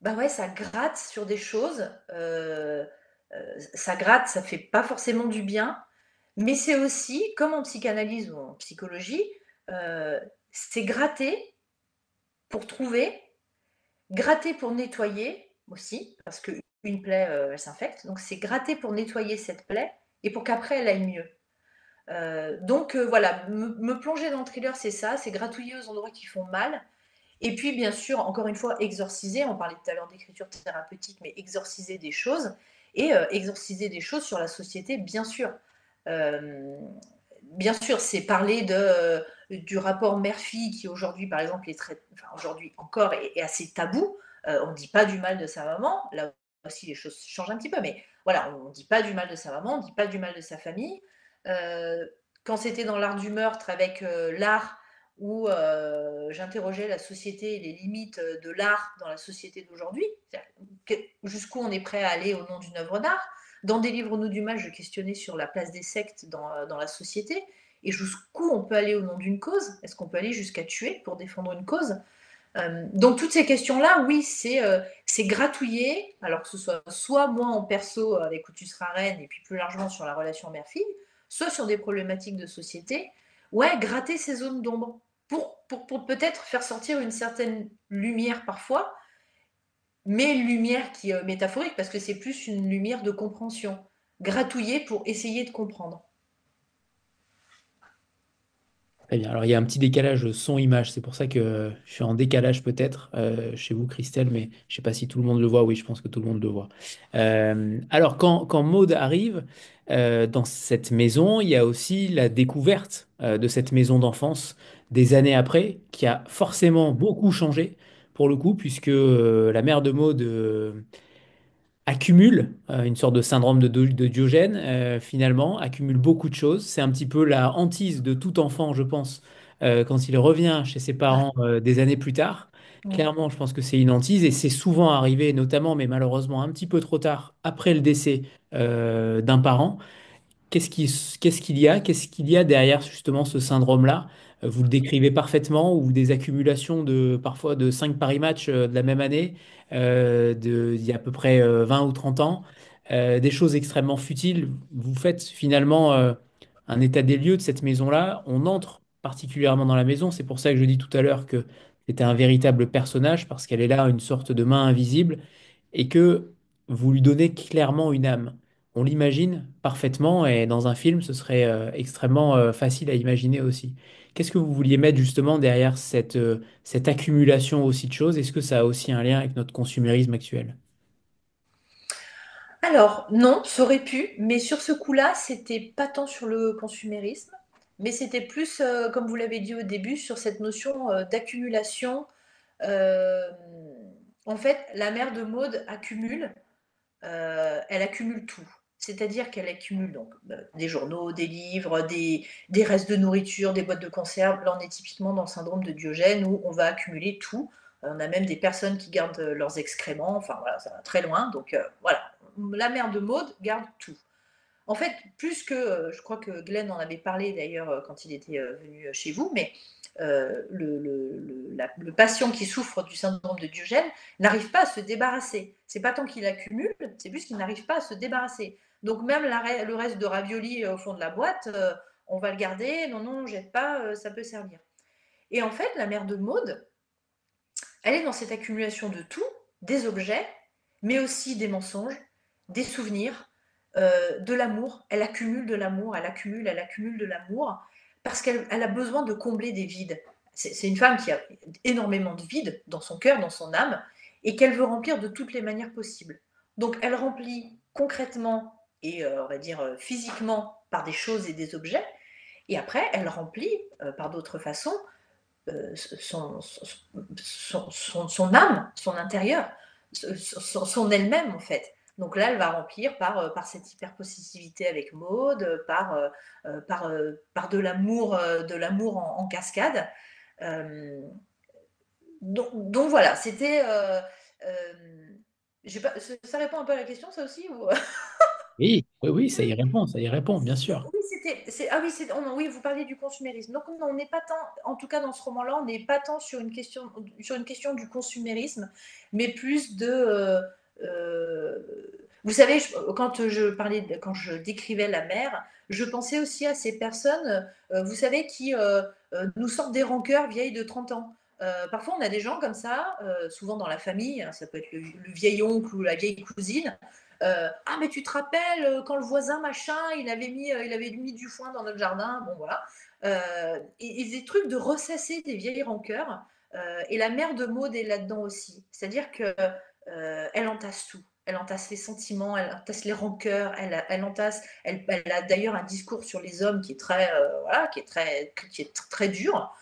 bah ouais, ça gratte sur des choses, ça gratte, ça fait pas forcément du bien, mais c'est aussi, comme en psychanalyse ou en psychologie, heu, c'est gratter pour trouver, gratter pour nettoyer aussi, parce qu'une plaie, elle s'infecte, donc c'est gratter pour nettoyer cette plaie et pour qu'après elle aille mieux. Donc voilà, me plonger dans le thriller, c'est ça, c'est gratouiller aux endroits qui font mal et puis bien sûr, encore une fois, exorciser, on parlait tout à l'heure d'écriture thérapeutique, mais exorciser des choses et exorciser des choses sur la société, bien sûr. Euh, Bien sûr, c'est parler du rapport mère-fille qui aujourd'hui, par exemple, enfin, aujourd'hui encore est assez tabou. On ne dit pas du mal de sa maman. Là aussi, les choses changent un petit peu, mais voilà, on ne dit pas du mal de sa maman, on ne dit pas du mal de sa famille. Euh, Quand c'était dans l'art du meurtre, avec l'art où j'interrogeais la société et les limites de l'art dans la société d'aujourd'hui, jusqu'où on est prêt à aller au nom d'une œuvre d'art. Dans Délivre-nous du mal, je questionnais sur la place des sectes dans la société et jusqu'où on peut aller au nom d'une cause. Est-ce qu'on peut aller jusqu'à tuer pour défendre une cause? Donc toutes ces questions-là, oui, c'est gratouiller, alors que ce soit moi en perso avec Où tu seras reine et puis plus largement sur la relation mère-fille, soit sur des problématiques de société, ouais, gratter ces zones d'ombre pour peut-être faire sortir une certaine lumière parfois, mais une lumière qui est métaphorique parce que c'est plus une lumière de compréhension. Gratouiller pour essayer de comprendre. Très bien. Alors, il y a un petit décalage son-image. C'est pour ça que je suis en décalage peut-être chez vous, Christelle, mais je ne sais pas si tout le monde le voit. Oui, je pense que tout le monde le voit. Alors, quand Maud arrive dans cette maison, il y a aussi la découverte de cette maison d'enfance des années après, qui a forcément beaucoup changé pour le coup, puisque la mère de Maud accumule une sorte de syndrome de Diogène, finalement, accumule beaucoup de choses. C'est un petit peu la hantise de tout enfant, je pense, quand il revient chez ses Ouais. parents des années plus tard. Mm. Clairement, je pense que c'est une hantise et c'est souvent arrivé, notamment, mais malheureusement un petit peu trop tard, après le décès d'un parent. Qu'est-ce qu'il y a? Qu'est-ce qu'il y a derrière justement ce syndrome-là? Vous le décrivez parfaitement, ou des accumulations de parfois de 5 paris match de la même année, il y a à peu près 20 ou 30 ans, des choses extrêmement futiles. Vous faites finalement un état des lieux de cette maison-là. On entre particulièrement dans la maison. C'est pour ça que je dis tout à l'heure que c'était un véritable personnage, parce qu'elle est là, une sorte de main invisible, et que vous lui donnez clairement une âme. On l'imagine parfaitement et dans un film, ce serait extrêmement facile à imaginer aussi. Qu'est-ce que vous vouliez mettre justement derrière cette accumulation aussi de choses? Est-ce que ça a aussi un lien avec notre consumérisme actuel? Alors, non, ça aurait pu, mais sur ce coup-là, c'était pas tant sur le consumérisme, mais c'était plus, comme vous l'avez dit au début, sur cette notion d'accumulation. Euh, En fait, la mère de Maud accumule, elle accumule tout. C'est-à-dire qu'elle accumule donc des journaux, des livres, des restes de nourriture, des boîtes de conserve. Là, on est typiquement dans le syndrome de Diogène où on va accumuler tout. On a même des personnes qui gardent leurs excréments. Enfin, voilà, ça va très loin. Donc, voilà. La mère de Maud garde tout. En fait, plus que, je crois que Glenn en avait parlé d'ailleurs quand il était venu chez vous, mais le patient qui souffre du syndrome de Diogène n'arrive pas à se débarrasser. C'est pas tant qu'il accumule, c'est plus qu'il n'arrive pas à se débarrasser. Donc même le reste de ravioli au fond de la boîte, on va le garder, non, non, on jette pas, ça peut servir. Et en fait, la mère de Maud, elle est dans cette accumulation de tout, des objets, mais aussi des mensonges, des souvenirs, de l'amour. Elle accumule de l'amour, elle accumule de l'amour, parce qu'elle a besoin de combler des vides. C'est une femme qui a énormément de vides dans son cœur, dans son âme, et qu'elle veut remplir de toutes les manières possibles. Donc elle remplit concrètement et on va dire physiquement par des choses et des objets, et après elle remplit par d'autres façons son âme, son intérieur, son elle-même en fait. Donc là, elle va remplir par cette hyperpossessivité avec Maud, par de l'amour en cascade. Euh, donc voilà, c'était. Pas, ça répond un peu à la question, ça aussi ou... Oui, oui, oui, ça y répond, bien sûr. Oui, oui, vous parliez du consumérisme. Donc non, on n'est pas tant, en tout cas dans ce roman-là, on n'est pas tant sur une question du consumérisme, mais plus de, vous savez, quand je décrivais la mère, je pensais aussi à ces personnes, vous savez, qui nous sortent des rancœurs vieilles de 30 ans. Parfois, on a des gens comme ça, souvent dans la famille, hein, ça peut être le vieil oncle ou la vieille cousine, ah mais tu te rappelles quand le voisin machin il avait mis du foin dans notre jardin, bon voilà, et des trucs de ressasser des vieilles rancœurs, et la mère de Maud est là-dedans aussi, c'est-à-dire que elle entasse tout, elle entasse les sentiments, elle entasse les rancœurs, elle a d'ailleurs un discours sur les hommes qui est très, voilà, qui est très dur,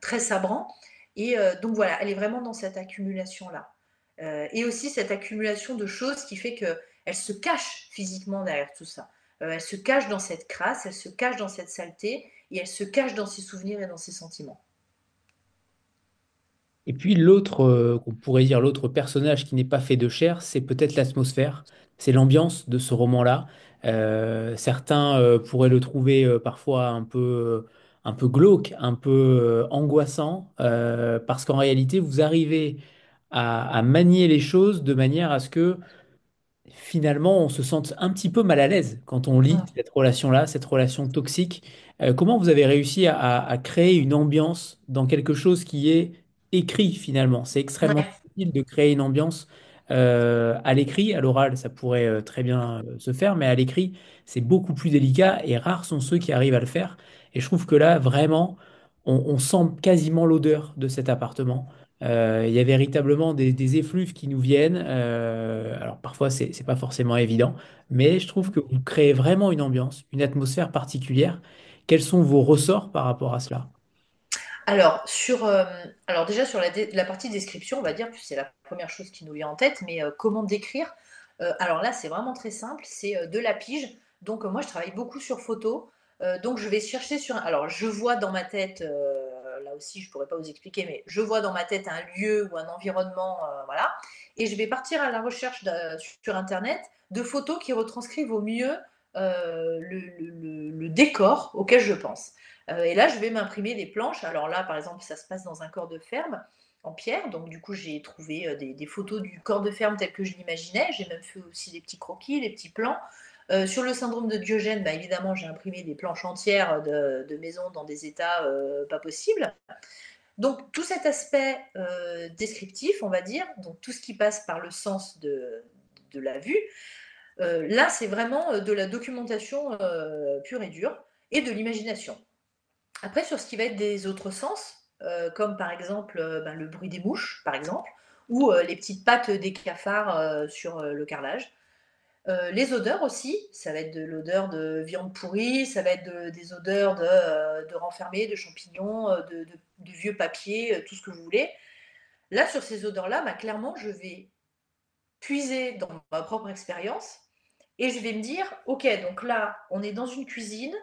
très sabrant. Et donc voilà, elle est vraiment dans cette accumulation-là. Et aussi cette accumulation de choses qui fait qu'elle se cache physiquement derrière tout ça. Elle se cache dans cette crasse, elle se cache dans cette saleté, et elle se cache dans ses souvenirs et dans ses sentiments. Et puis l'autre, qu'on pourrait dire l'autre personnage qui n'est pas fait de chair, c'est peut-être l'atmosphère, c'est l'ambiance de ce roman-là. Certains pourraient le trouver parfois un peu glauque, un peu angoissant, parce qu'en réalité, vous arrivez à manier les choses de manière à ce que finalement, on se sente un petit peu mal à l'aise quand on lit Mm. cette relation-là, cette relation toxique. Comment vous avez réussi à créer une ambiance dans quelque chose qui est écrit finalement? C'est extrêmement Ouais. difficile de créer une ambiance à l'écrit. À l'oral, ça pourrait très bien se faire, mais à l'écrit, c'est beaucoup plus délicat et rares sont ceux qui arrivent à le faire. Et je trouve que là, vraiment, on sent quasiment l'odeur de cet appartement. Il y a véritablement des effluves qui nous viennent. Alors parfois, c'est pas forcément évident, mais je trouve que vous créez vraiment une ambiance, une atmosphère particulière. Quels sont vos ressorts par rapport à cela? Alors déjà sur la partie description, on va dire, puisque c'est la première chose qui nous vient en tête, mais comment décrire? Alors là, c'est vraiment très simple, c'est de la pige. Donc moi, je travaille beaucoup sur photo. Donc je vais chercher alors je vois dans ma tête, là aussi, je pourrais pas vous expliquer, mais je vois dans ma tête un lieu ou un environnement, voilà. Et je vais partir à la recherche sur Internet de photos qui retranscrivent au mieux le décor auquel je pense. Et là, je vais m'imprimer des planches. Alors là, par exemple, ça se passe dans un corps de ferme en pierre. Donc, du coup, j'ai trouvé des photos du corps de ferme tel que je l'imaginais. J'ai même fait aussi des petits croquis, des petits plans. Sur le syndrome de Diogène, bah, évidemment, j'ai imprimé des planches entières de maisons dans des états pas possibles. Donc, tout cet aspect descriptif, on va dire, donc tout ce qui passe par le sens de la vue, là, c'est vraiment de la documentation pure et dure et de l'imagination. Après, sur ce qui va être des autres sens, comme par exemple ben, le bruit des mouches, par exemple, ou les petites pattes des cafards sur le carrelage. Les odeurs aussi, ça va être de l'odeur de viande pourrie, ça va être des odeurs de renfermés, de champignons, de vieux papiers, tout ce que vous voulez. Là, sur ces odeurs-là, bah, clairement, je vais puiser dans ma propre expérience et je vais me dire, ok, donc là, on est dans une cuisine,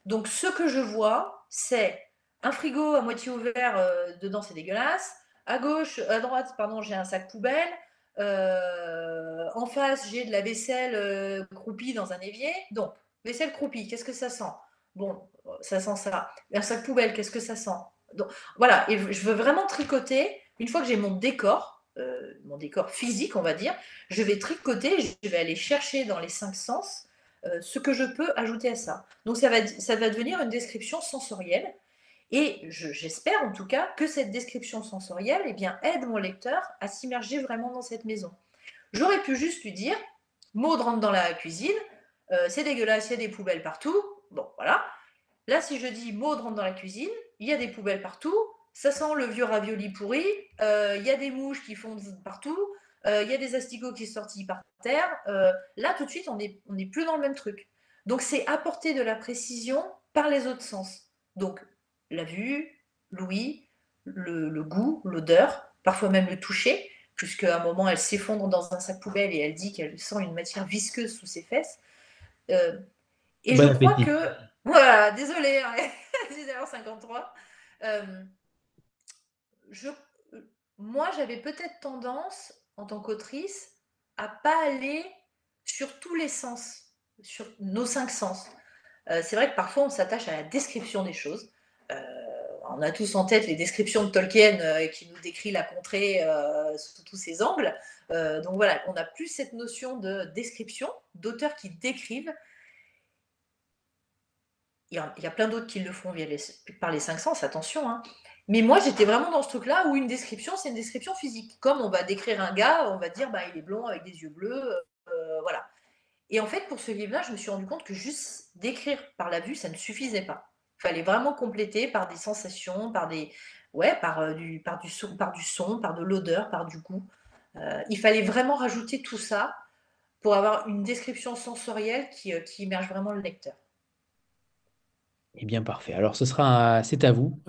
donc ce que je vois, c'est un frigo à moitié ouvert, dedans c'est dégueulasse. À gauche, à droite, pardon, j'ai un sac poubelle. En face, j'ai de la vaisselle croupie dans un évier. Donc, vaisselle croupie, qu'est-ce que ça sent? Bon, ça sent ça. Un sac poubelle, qu'est-ce que ça sent? Donc, voilà, et je veux vraiment tricoter. Une fois que j'ai mon décor physique, on va dire, je vais tricoter, je vais aller chercher dans les cinq sens ce que je peux ajouter à ça. Donc ça va devenir une description sensorielle et j'espère en tout cas que cette description sensorielle eh bien, aide mon lecteur à s'immerger vraiment dans cette maison. J'aurais pu juste lui dire, Maud rentre dans la cuisine, c'est dégueulasse, il y a des poubelles partout. Bon, voilà. Là, si je dis Maud rentre dans la cuisine, il y a des poubelles partout, ça sent le vieux ravioli pourri, il y a des mouches qui fondent partout, il y a des asticots qui sont sortis par terre. Là, tout de suite, on est plus dans le même truc. Donc, c'est apporter de la précision par les autres sens. Donc, la vue, l'ouïe, le goût, l'odeur, parfois même le toucher, puisqu'à un moment, elle s'effondre dans un sac poubelle et elle dit qu'elle sent une matière visqueuse sous ses fesses. Euh, et je Bon crois appétit. que, voilà, désolé, hein, 10h53. Euh, je, moi, j'avais peut-être tendance, en tant qu'autrice, à pas aller sur tous les sens, sur nos cinq sens. C'est vrai que parfois, on s'attache à la description des choses. On a tous en tête les descriptions de Tolkien qui nous décrit la contrée sous tous ses angles. Donc voilà, on a plus cette notion de description, d'auteurs qui décrivent. Il y a plein d'autres qui le font par les cinq sens, attention. Hein. Mais moi, j'étais vraiment dans ce truc-là où une description, c'est une description physique. Comme on va décrire un gars, on va dire bah, il est blond avec des yeux bleus, voilà. Et en fait, pour ce livre-là, je me suis rendu compte que juste décrire par la vue, ça ne suffisait pas. Il fallait vraiment compléter par des sensations, ouais, par du son, par de l'odeur, par du goût. Il fallait vraiment rajouter tout ça. pour avoir une description sensorielle qui immerge vraiment le lecteur. Eh bien, parfait. Alors, c'est à vous,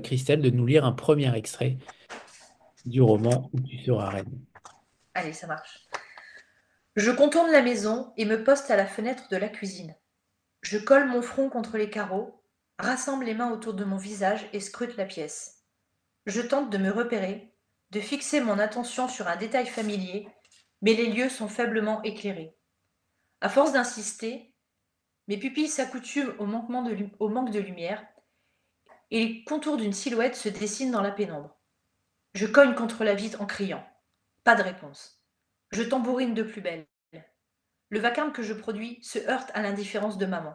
Christelle, de nous lire un premier extrait du roman Où tu seras reine. Allez, ça marche. Je contourne la maison et me poste à la fenêtre de la cuisine. Je colle mon front contre les carreaux, rassemble les mains autour de mon visage et scrute la pièce. Je tente de me repérer, de fixer mon attention sur un détail familier, mais les lieux sont faiblement éclairés. À force d'insister, mes pupilles s'accoutument au manque de lumière et les contours d'une silhouette se dessinent dans la pénombre. Je cogne contre la vitre en criant. Pas de réponse. Je tambourine de plus belle. Le vacarme que je produis se heurte à l'indifférence de maman.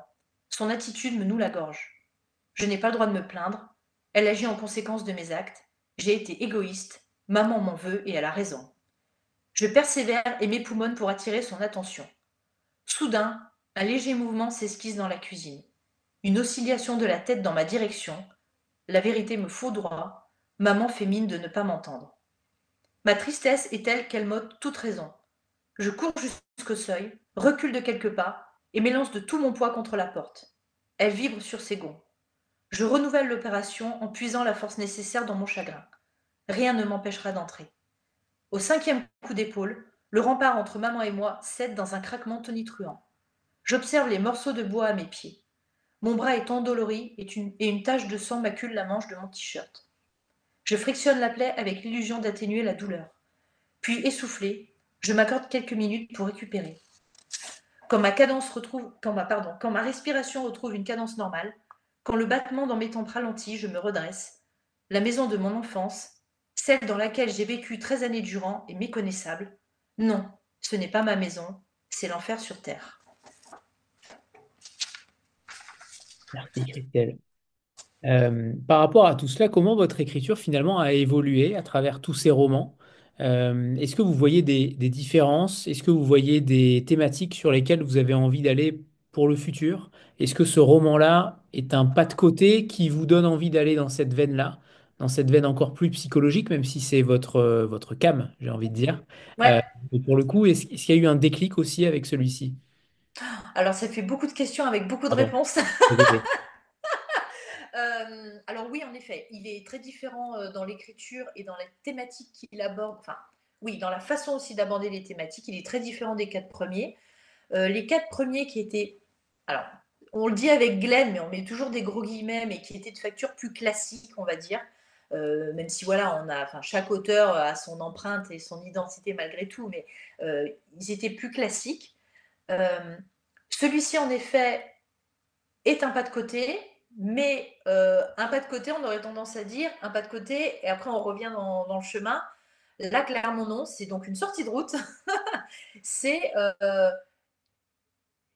Son attitude me noue la gorge. Je n'ai pas le droit de me plaindre. Elle agit en conséquence de mes actes. J'ai été égoïste. Maman m'en veut et elle a raison. Je persévère et m'époumonne pour attirer son attention. Soudain, un léger mouvement s'esquisse dans la cuisine. Une oscillation de la tête dans ma direction. La vérité me foudroie. Maman fait mine de ne pas m'entendre. Ma tristesse est telle qu'elle m'ôte toute raison. Je cours jusqu'au seuil, recule de quelques pas et m'élance de tout mon poids contre la porte. Elle vibre sur ses gonds. Je renouvelle l'opération en puisant la force nécessaire dans mon chagrin. Rien ne m'empêchera d'entrer. Au cinquième coup d'épaule, le rempart entre maman et moi cède dans un craquement tonitruant. J'observe les morceaux de bois à mes pieds. Mon bras est endolori et une tache de sang macule la manche de mon t-shirt. Je frictionne la plaie avec l'illusion d'atténuer la douleur. Puis, essoufflé, je m'accorde quelques minutes pour récupérer. Quand ma respiration retrouve une cadence normale, quand le battement dans mes tempes ralentit, je me redresse. La maison de mon enfance, celle dans laquelle j'ai vécu 13 années durant, est méconnaissable. Non, ce n'est pas ma maison, c'est l'enfer sur terre. Merci, Christelle. Par rapport à tout cela, comment votre écriture finalement a évolué à travers tous ces romans? Est-ce que vous voyez des différences? Est-ce que vous voyez des thématiques sur lesquelles vous avez envie d'aller pour le futur? Est-ce que ce roman-là est un pas de côté qui vous donne envie d'aller dans cette veine-là, dans cette veine encore plus psychologique, même si c'est votre came, j'ai envie de dire. Ouais, Euh, et pour le coup, est-ce qu'il y a eu un déclic aussi avec celui-ci? alors ça fait beaucoup de questions avec beaucoup de Pardon, réponses. désolé. Alors oui, en effet, il est très différent dans l'écriture et dans les thématiques qu'il aborde. Enfin, oui, dans la façon aussi d'aborder les thématiques, il est très différent des quatre premiers. Les quatre premiers qui étaient, alors, on le dit avec Glenn, mais on met toujours des gros guillemets, mais qui étaient de facture plus classique, on va dire. Même si voilà, enfin, chaque auteur a son empreinte et son identité malgré tout, mais ils étaient plus classiques. Euh, Celui-ci, en effet, est un pas de côté, mais un pas de côté, on aurait tendance à dire un pas de côté, et après on revient dans le chemin. Là, clairement, non, c'est donc une sortie de route. c'est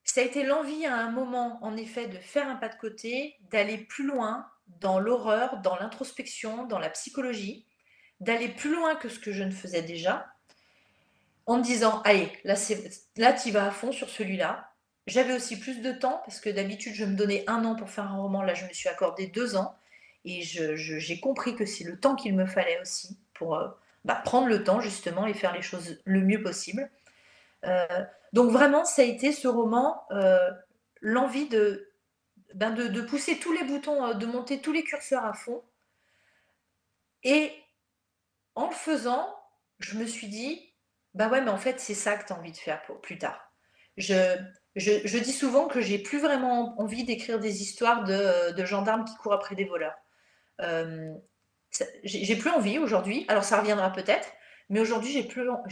Ça a été l'envie à un moment, en effet, de faire un pas de côté, d'aller plus loin dans l'horreur, dans l'introspection, dans la psychologie, d'aller plus loin que ce que je ne faisais déjà, en me disant, allez, là tu vas à fond sur celui-là. J'avais aussi plus de temps, parce que d'habitude, je me donnais 1 an pour faire un roman. Là, je me suis accordé 2 ans. Et j'ai compris que c'est le temps qu'il me fallait aussi pour prendre le temps, justement, et faire les choses le mieux possible. Euh, donc vraiment, ça a été ce roman, l'envie de pousser tous les boutons, de monter tous les curseurs à fond. Et en le faisant, je me suis dit, bah ouais, mais en fait, c'est ça que tu as envie de faire plus tard. Je, je dis souvent que j'ai plus vraiment envie d'écrire des histoires de gendarmes qui courent après des voleurs. Euh, j'ai plus envie aujourd'hui, alors ça reviendra peut-être, mais aujourd'hui j'ai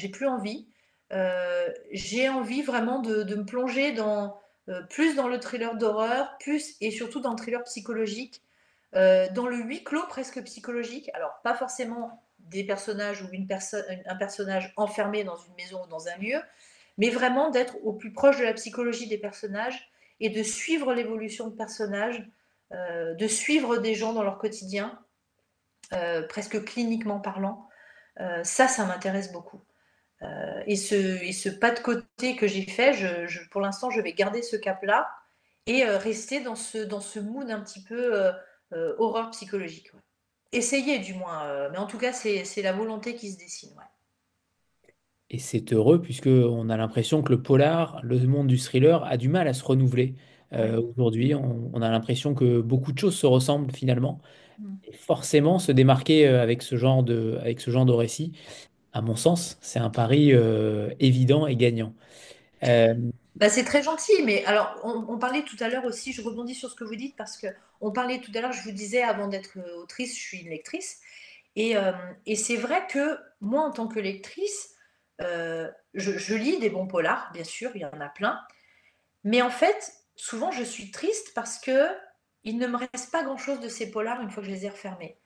plus envie. J'ai envie vraiment de me plonger plus dans le thriller d'horreur, plus et surtout dans le thriller psychologique, dans le huis clos presque psychologique. Alors pas forcément des personnages ou un personnage enfermé dans une maison ou dans un lieu, mais vraiment d'être au plus proche de la psychologie des personnages et de suivre l'évolution de personnages, de suivre des gens dans leur quotidien, presque cliniquement parlant. Ça m'intéresse beaucoup. Et ce pas de côté que j'ai fait, pour l'instant, je vais garder ce cap-là et rester dans ce mood un petit peu horreur psychologique. Ouais. Essayer du moins, mais en tout cas, c'est la volonté qui se dessine. Ouais. Et c'est heureux puisqu'on a l'impression que le polar, le monde du thriller, a du mal à se renouveler. Ouais. Aujourd'hui, on a l'impression que beaucoup de choses se ressemblent finalement. Mmh. Et forcément, se démarquer avec ce genre de récit, à mon sens, c'est un pari évident et gagnant. Euh, Bah, c'est très gentil, mais alors on parlait tout à l'heure aussi, je rebondis sur ce que vous dites parce que on parlait tout à l'heure, je vous disais avant d'être autrice, je suis une lectrice. Et, euh, et c'est vrai que moi, en tant que lectrice, je lis des bons polars, bien sûr, il y en a plein. Mais en fait, souvent, je suis triste parce que il ne me reste pas grand-chose de ces polars une fois que je les ai refermés.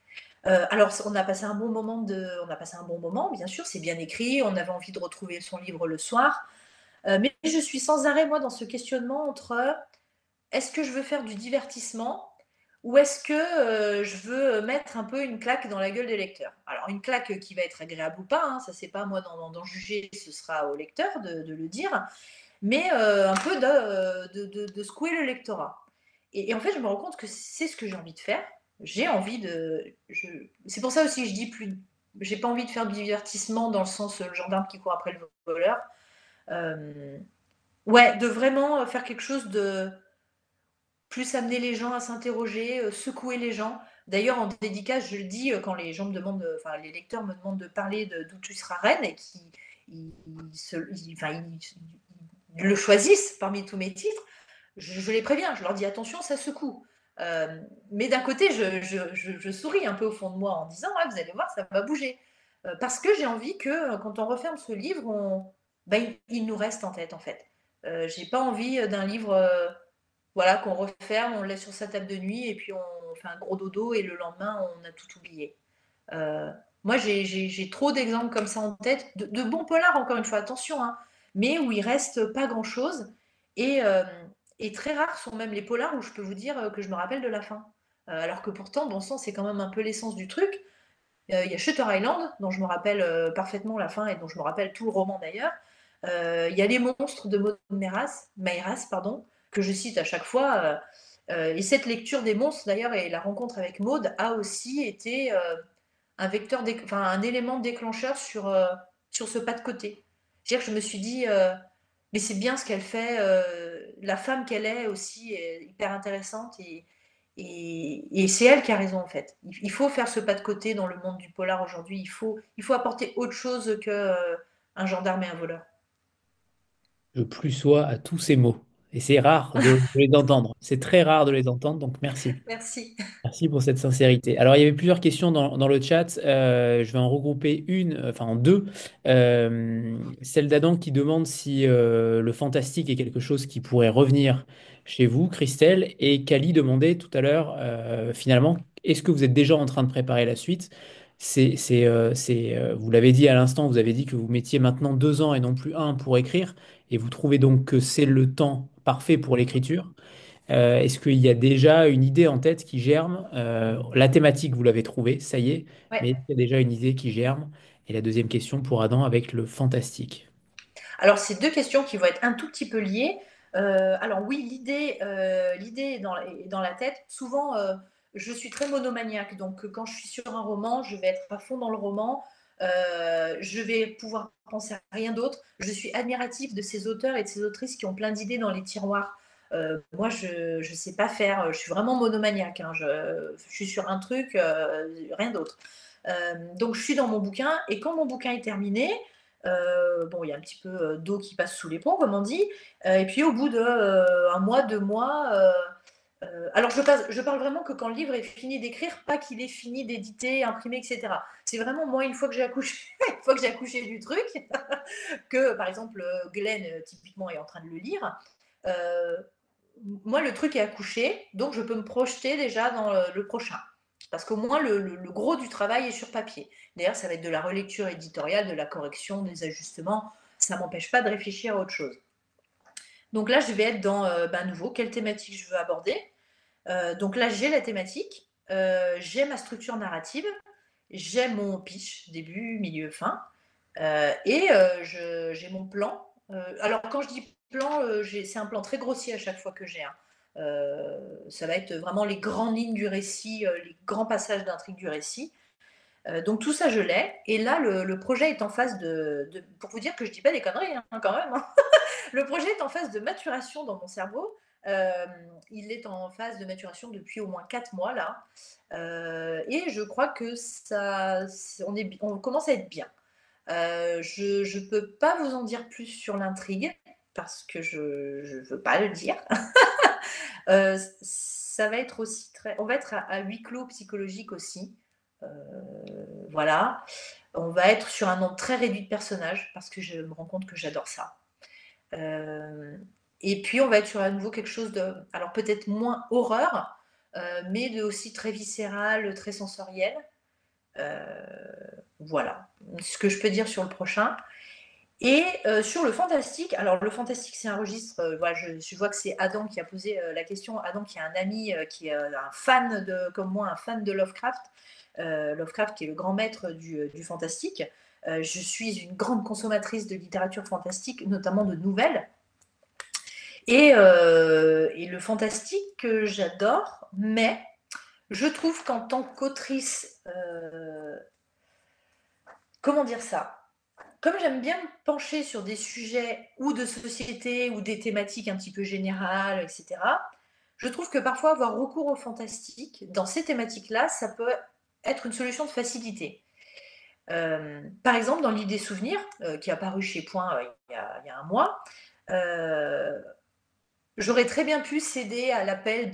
Alors, on a passé un bon moment, bien sûr, c'est bien écrit, on avait envie de retrouver son livre le soir. Mais je suis sans arrêt, moi, dans ce questionnement entre est-ce que je veux faire du divertissement ou est-ce que je veux mettre un peu une claque dans la gueule des lecteurs. Alors, une claque qui va être agréable ou pas, hein, ça, c'est pas à moi d'en juger, ce sera au lecteur de le dire, mais un peu de secouer le lectorat. Et en fait, je me rends compte que c'est ce que j'ai envie de faire. J'ai envie de. C'est pour ça aussi que je dis plus. J'ai pas envie de faire du divertissement dans le sens le gendarme qui court après le voleur. Euh, ouais, de vraiment faire quelque chose de plus amener les gens à s'interroger, secouer les gens. D'ailleurs, en dédicace, je le dis quand les gens me demandent, enfin les lecteurs me demandent de parler d'où tu seras reine et qui ils le choisissent parmi tous mes titres, je les préviens, je leur dis attention, ça secoue. Mais d'un côté, je souris un peu au fond de moi en disant ouais, vous allez voir, ça va bouger. Parce que j'ai envie que quand on referme ce livre, ben, il nous reste en tête en fait. J'ai pas envie d'un livre voilà, qu'on referme, on le laisse sur sa table de nuit et puis on fait un gros dodo et le lendemain, on a tout oublié. Euh, Moi, j'ai trop d'exemples comme ça en tête, de bons polars, encore une fois, attention, hein, mais où il reste pas grand-chose. Et, euh, et très rares sont même les polars où je peux vous dire que je me rappelle de la fin. Alors que pourtant, bon sang, c'est quand même un peu l'essence du truc. Il y a Shutter Island, dont je me rappelle parfaitement la fin et dont je me rappelle tout le roman d'ailleurs. Il y a Les Monstres de Maud Mayras, pardon, que je cite à chaque fois. Et cette lecture des monstres, d'ailleurs, et la rencontre avec Maud a aussi été enfin, un élément déclencheur sur ce pas de côté. Je me suis dit, mais c'est bien ce qu'elle fait, la femme qu'elle est aussi est hyper intéressante et c'est elle qui a raison en fait. Il faut faire ce pas de côté dans le monde du polar aujourd'hui. Il faut apporter autre chose que un gendarme et un voleur. je plus sois à tous ces mots. Et c'est rare de les entendre. C'est très rare de les entendre, donc merci. Merci. Merci pour cette sincérité. Alors, il y avait plusieurs questions dans le chat. Je vais en regrouper enfin en deux. Celle d'Adam qui demande si le fantastique est quelque chose qui pourrait revenir chez vous, Christelle. Et Kali demandait tout à l'heure, finalement, est-ce que vous êtes déjà en train de préparer la suite? Vous l'avez dit à l'instant, vous avez dit que vous mettiez maintenant 2 ans et non plus un pour écrire. Et vous trouvez donc que c'est le temps parfait pour l'écriture. Est-ce qu'il y a déjà une idée en tête qui germe? La thématique, vous l'avez trouvée, ça y est, Ouais. mais est-ce qu'il y a déjà une idée qui germe? Et la deuxième question pour Adam avec le fantastique. Alors, c'est deux questions qui vont être un tout petit peu liées. Alors oui, l'idée est dans la tête. Souvent, je suis très monomaniaque, donc quand je suis sur un roman, je vais être à fond dans le roman. Je vais pouvoir penser à rien d'autre. Je suis admirative de ces auteurs et de ces autrices qui ont plein d'idées dans les tiroirs. Moi, je ne sais pas faire. Je suis vraiment monomaniaque, hein. Je suis sur un truc, rien d'autre. Donc, je suis dans mon bouquin et quand mon bouquin est terminé, bon, il y a un petit peu d'eau qui passe sous les ponts, comme on dit. Et puis au bout de un mois, 2 mois, alors je parle vraiment que quand le livre est fini d'écrire, pas qu'il est fini d'éditer, imprimer, etc. C'est vraiment moi, une fois que j'ai accouché, une fois que j'ai accouché du truc, que par exemple Glenn, typiquement, est en train de le lire. euh, Moi, le truc est accouché, donc je peux me projeter déjà dans le prochain. Parce qu'au moins, le gros du travail est sur papier. D'ailleurs, ça va être de la relecture éditoriale, de la correction, des ajustements. Ça ne m'empêche pas de réfléchir à autre chose. Donc là, je vais être dans, à nouveau, quelle thématique je veux aborder. Donc là, j'ai la thématique, j'ai ma structure narrative, j'ai mon pitch, début, milieu, fin, et j'ai mon plan. Alors, quand je dis plan, c'est un plan très grossier à chaque fois que j'ai un. Ça va être vraiment les grandes lignes du récit, les grands passages d'intrigue du récit. Donc tout ça, je l'ai. Et là, le projet est en phase pour vous dire que je dis pas des conneries, hein, quand même, hein. Le projet est en phase de maturation dans mon cerveau. Il est en phase de maturation depuis au moins 4 mois là. Et je crois que on commence à être bien. Je ne peux pas vous en dire plus sur l'intrigue parce que je ne veux pas le dire. Ça va être aussi on va être à huis clos psychologique aussi. Euh, voilà. On va être sur un nombre très réduit de personnages parce que je me rends compte que j'adore ça. Euh, et puis on va être sur à nouveau quelque chose de, alors peut-être moins horreur, mais de aussi très viscéral, très sensoriel. Euh, voilà ce que je peux dire sur le prochain. Et sur le fantastique, alors le fantastique c'est un registre, voilà, je vois que c'est Adam qui a posé la question, Adam qui est un ami, qui est un fan comme moi, un fan de Lovecraft, Lovecraft qui est le grand maître du fantastique. Je suis une grande consommatrice de littérature fantastique, notamment de nouvelles. Et le fantastique, j'adore, mais je trouve qu'en tant qu'autrice, comment dire ça? Comme j'aime bien me pencher sur des sujets ou de société ou des thématiques un petit peu générales, etc., je trouve que parfois avoir recours au fantastique, dans ces thématiques-là, ça peut être une solution de facilité. Par exemple, dans l'idée souvenir, qui est apparu chez Point il y a un mois, euh, j'aurais très bien pu céder à l'appel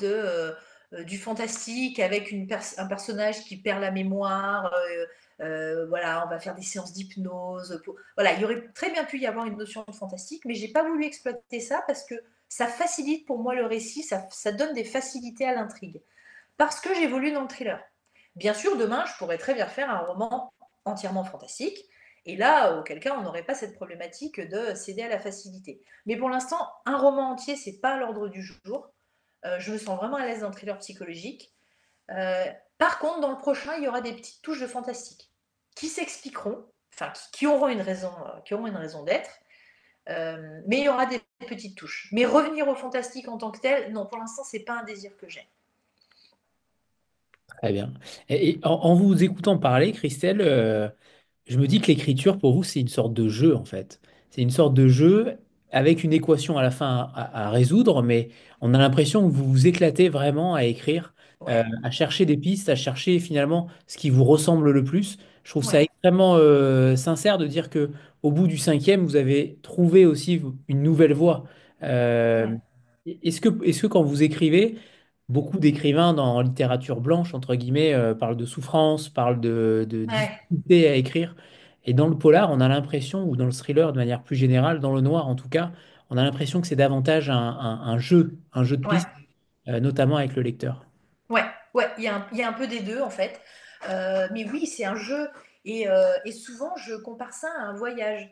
du fantastique avec un personnage qui perd la mémoire. Voilà, on va faire des séances d'hypnose. Voilà, il y aurait très bien pu y avoir une notion de fantastique, mais j'ai pas voulu exploiter ça parce que ça facilite pour moi le récit, ça donne des facilités à l'intrigue. Parce que j'évolue dans le thriller. Bien sûr, demain, je pourrais très bien faire un roman entièrement fantastique. Et là, auquel cas, on n'aurait pas cette problématique de céder à la facilité. Mais pour l'instant, un roman entier, c'est pas à l'ordre du jour. Je me sens vraiment à l'aise dans le thriller psychologique. Euh, Par contre, dans le prochain, il y aura des petites touches de fantastique qui s'expliqueront, enfin, qui auront une raison d'être. Mais il y aura des petites touches. Mais revenir au fantastique en tant que tel, non, pour l'instant, c'est pas un désir que j'ai. Très bien. Et en vous écoutant parler, Christelle, je me dis que l'écriture, pour vous, c'est une sorte de jeu, en fait. C'est une sorte de jeu avec une équation à la fin à résoudre, mais on a l'impression que vous vous éclatez vraiment à écrire, Ouais, à chercher des pistes, à chercher finalement ce qui vous ressemble le plus. Je trouve ça ouais, extrêmement sincère de dire que au bout du cinquième, vous avez trouvé aussi une nouvelle voie. ouais. Euh, est-ce que quand vous écrivez, beaucoup d'écrivains dans littérature blanche, entre guillemets, parlent de souffrance, parlent de Ouais, difficulté à écrire. Et dans le polar, on a l'impression, ou dans le thriller de manière plus générale, dans le noir en tout cas, on a l'impression que c'est davantage un jeu de ouais, piste, notamment avec le lecteur. ouais, ouais, il y a un peu des deux en fait. Mais oui, c'est un jeu et souvent je compare ça à un voyage.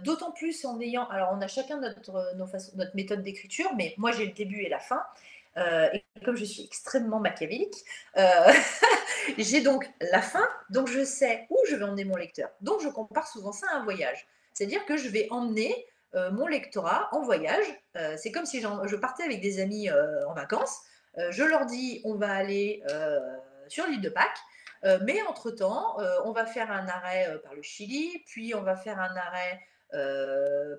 D'autant plus en ayant, alors on a chacun notre méthode d'écriture, mais moi j'ai le début et la fin. Et comme je suis extrêmement machiavélique, euh, j'ai donc la fin, donc je sais où je vais emmener mon lecteur. Donc je compare souvent ça à un voyage. C'est-à-dire que je vais emmener mon lectorat en voyage. C'est comme si je partais avec des amis en vacances. Je leur dis, on va aller sur l'île de Pâques. Mais entre-temps, on va faire un arrêt par le Chili, puis on va faire un arrêt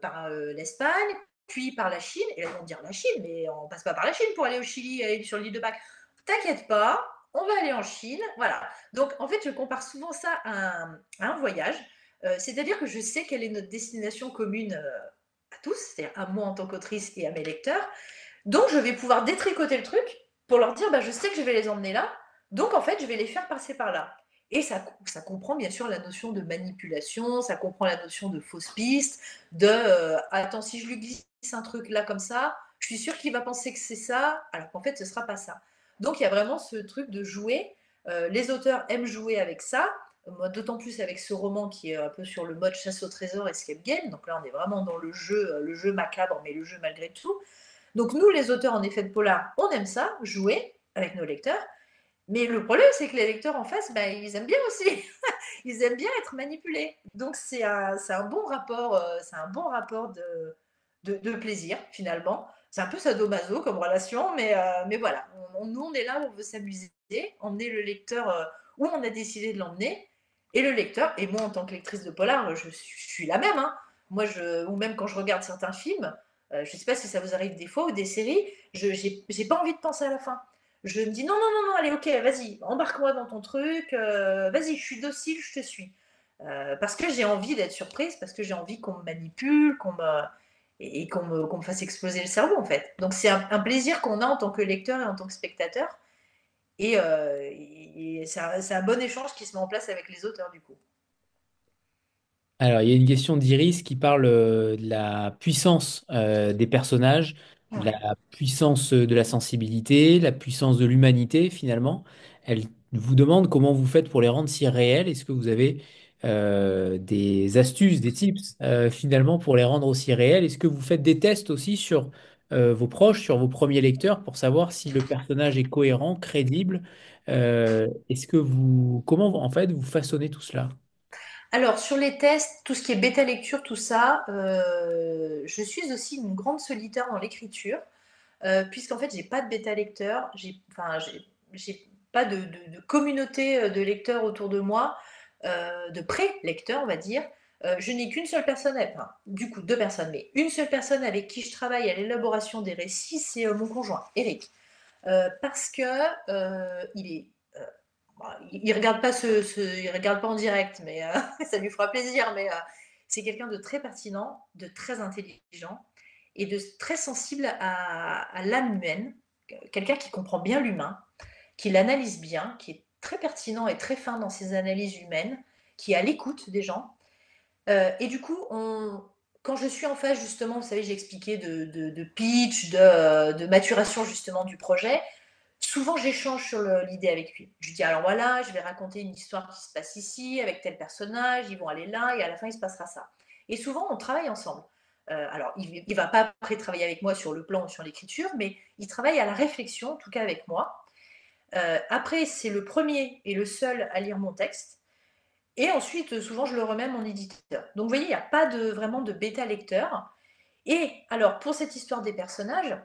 par l'Espagne, puis par la Chine. Et là, ils vont dire la Chine, mais on passe pas par la Chine pour aller au Chili et sur l'île de Pâques. T'inquiète pas, on va aller en Chine. Voilà. Donc, en fait, je compare souvent ça à un voyage. C'est-à-dire que je sais quelle est notre destination commune à tous, c'est-à-dire à moi en tant qu'autrice et à mes lecteurs. Donc, je vais pouvoir détricoter le truc pour leur dire, bah, je sais que je vais les emmener là. Donc, en fait, je vais les faire passer par là. Et ça comprend bien sûr la notion de manipulation, ça comprend la notion de fausse piste, de attends, si je lui glisse un truc là comme ça, je suis sûre qu'il va penser que c'est ça, alors qu'en fait, ce ne sera pas ça. Donc, il y a vraiment ce truc de jouer. Les auteurs aiment jouer avec ça, d'autant plus avec ce roman qui est un peu sur le mode chasse au trésor, escape game. Donc là, on est vraiment dans le jeu macabre, mais le jeu malgré tout. Donc nous, les auteurs en effet de polar, on aime ça, jouer avec nos lecteurs. Mais le problème, c'est que les lecteurs en face, ben, ils aiment bien aussi. Ils aiment bien être manipulés. Donc c'est un bon rapport, de plaisir finalement. C'est un peu sadomaso comme relation, mais voilà. Nous, on est là, on veut s'amuser, emmener le lecteur où on a décidé de l'emmener. Et le lecteur, et moi en tant que lectrice de polar, je suis la même. Hein. Moi, ou même quand je regarde certains films, je ne sais pas si ça vous arrive des fois ou des séries, je j'ai pas envie de penser à la fin. Je me dis non, non, non, non, allez, ok, vas-y, embarque-moi dans ton truc, vas-y, je suis docile, je te suis. Parce que j'ai envie d'être surprise, parce que j'ai envie qu'on me manipule, et qu'on me fasse exploser le cerveau, en fait. Donc c'est un plaisir qu'on a en tant que lecteur et en tant que spectateur. Et c'est un bon échange qui se met en place avec les auteurs, du coup. Alors, il y a une question d'Iris qui parle de la puissance des personnages, de Ouais. la puissance de la sensibilité, la puissance de l'humanité finalement. Elle vous demande comment vous faites pour les rendre si réels. Est-ce que vous avez des astuces, des tips finalement pour les rendre aussi réels? Est-ce que vous faites des tests aussi sur vos proches, sur vos premiers lecteurs pour savoir si le personnage est cohérent, crédible? Comment en fait vous façonnez tout cela? Alors, sur les tests, tout ce qui est bêta lecture, tout ça, je suis aussi une grande solitaire dans l'écriture, puisqu'en fait, j'ai pas de bêta lecteur, enfin, j'ai pas de communauté de lecteurs autour de moi, de pré-lecteurs, on va dire. Je n'ai qu'une seule personne, enfin, du coup, deux personnes, mais une seule personne avec qui je travaille à l'élaboration des récits, c'est mon conjoint, Eric. Parce que il est il regarde pas il regarde pas en direct, mais ça lui fera plaisir. Mais c'est quelqu'un de très pertinent, de très intelligent et de très sensible à l'âme humaine. Quelqu'un qui comprend bien l'humain, qui l'analyse bien, qui est très pertinent et très fin dans ses analyses humaines, qui est à l'écoute des gens. Et du coup, quand je suis en phase, justement, vous savez, j'ai expliqué de pitch, de maturation justement du projet, souvent j'échange sur l'idée avec lui. Je lui dis alors voilà, je vais raconter une histoire qui se passe ici, avec tel personnage, ils vont aller là, et à la fin il se passera ça. Et souvent on travaille ensemble. Alors il ne va pas après travailler avec moi sur le plan ou sur l'écriture, mais il travaille à la réflexion, en tout cas avec moi. Après, c'est le premier et le seul à lire mon texte. Et ensuite, souvent, je le remets à mon éditeur. Donc, vous voyez, il n'y a pas vraiment de bêta lecteur. Et alors, pour cette histoire des personnages,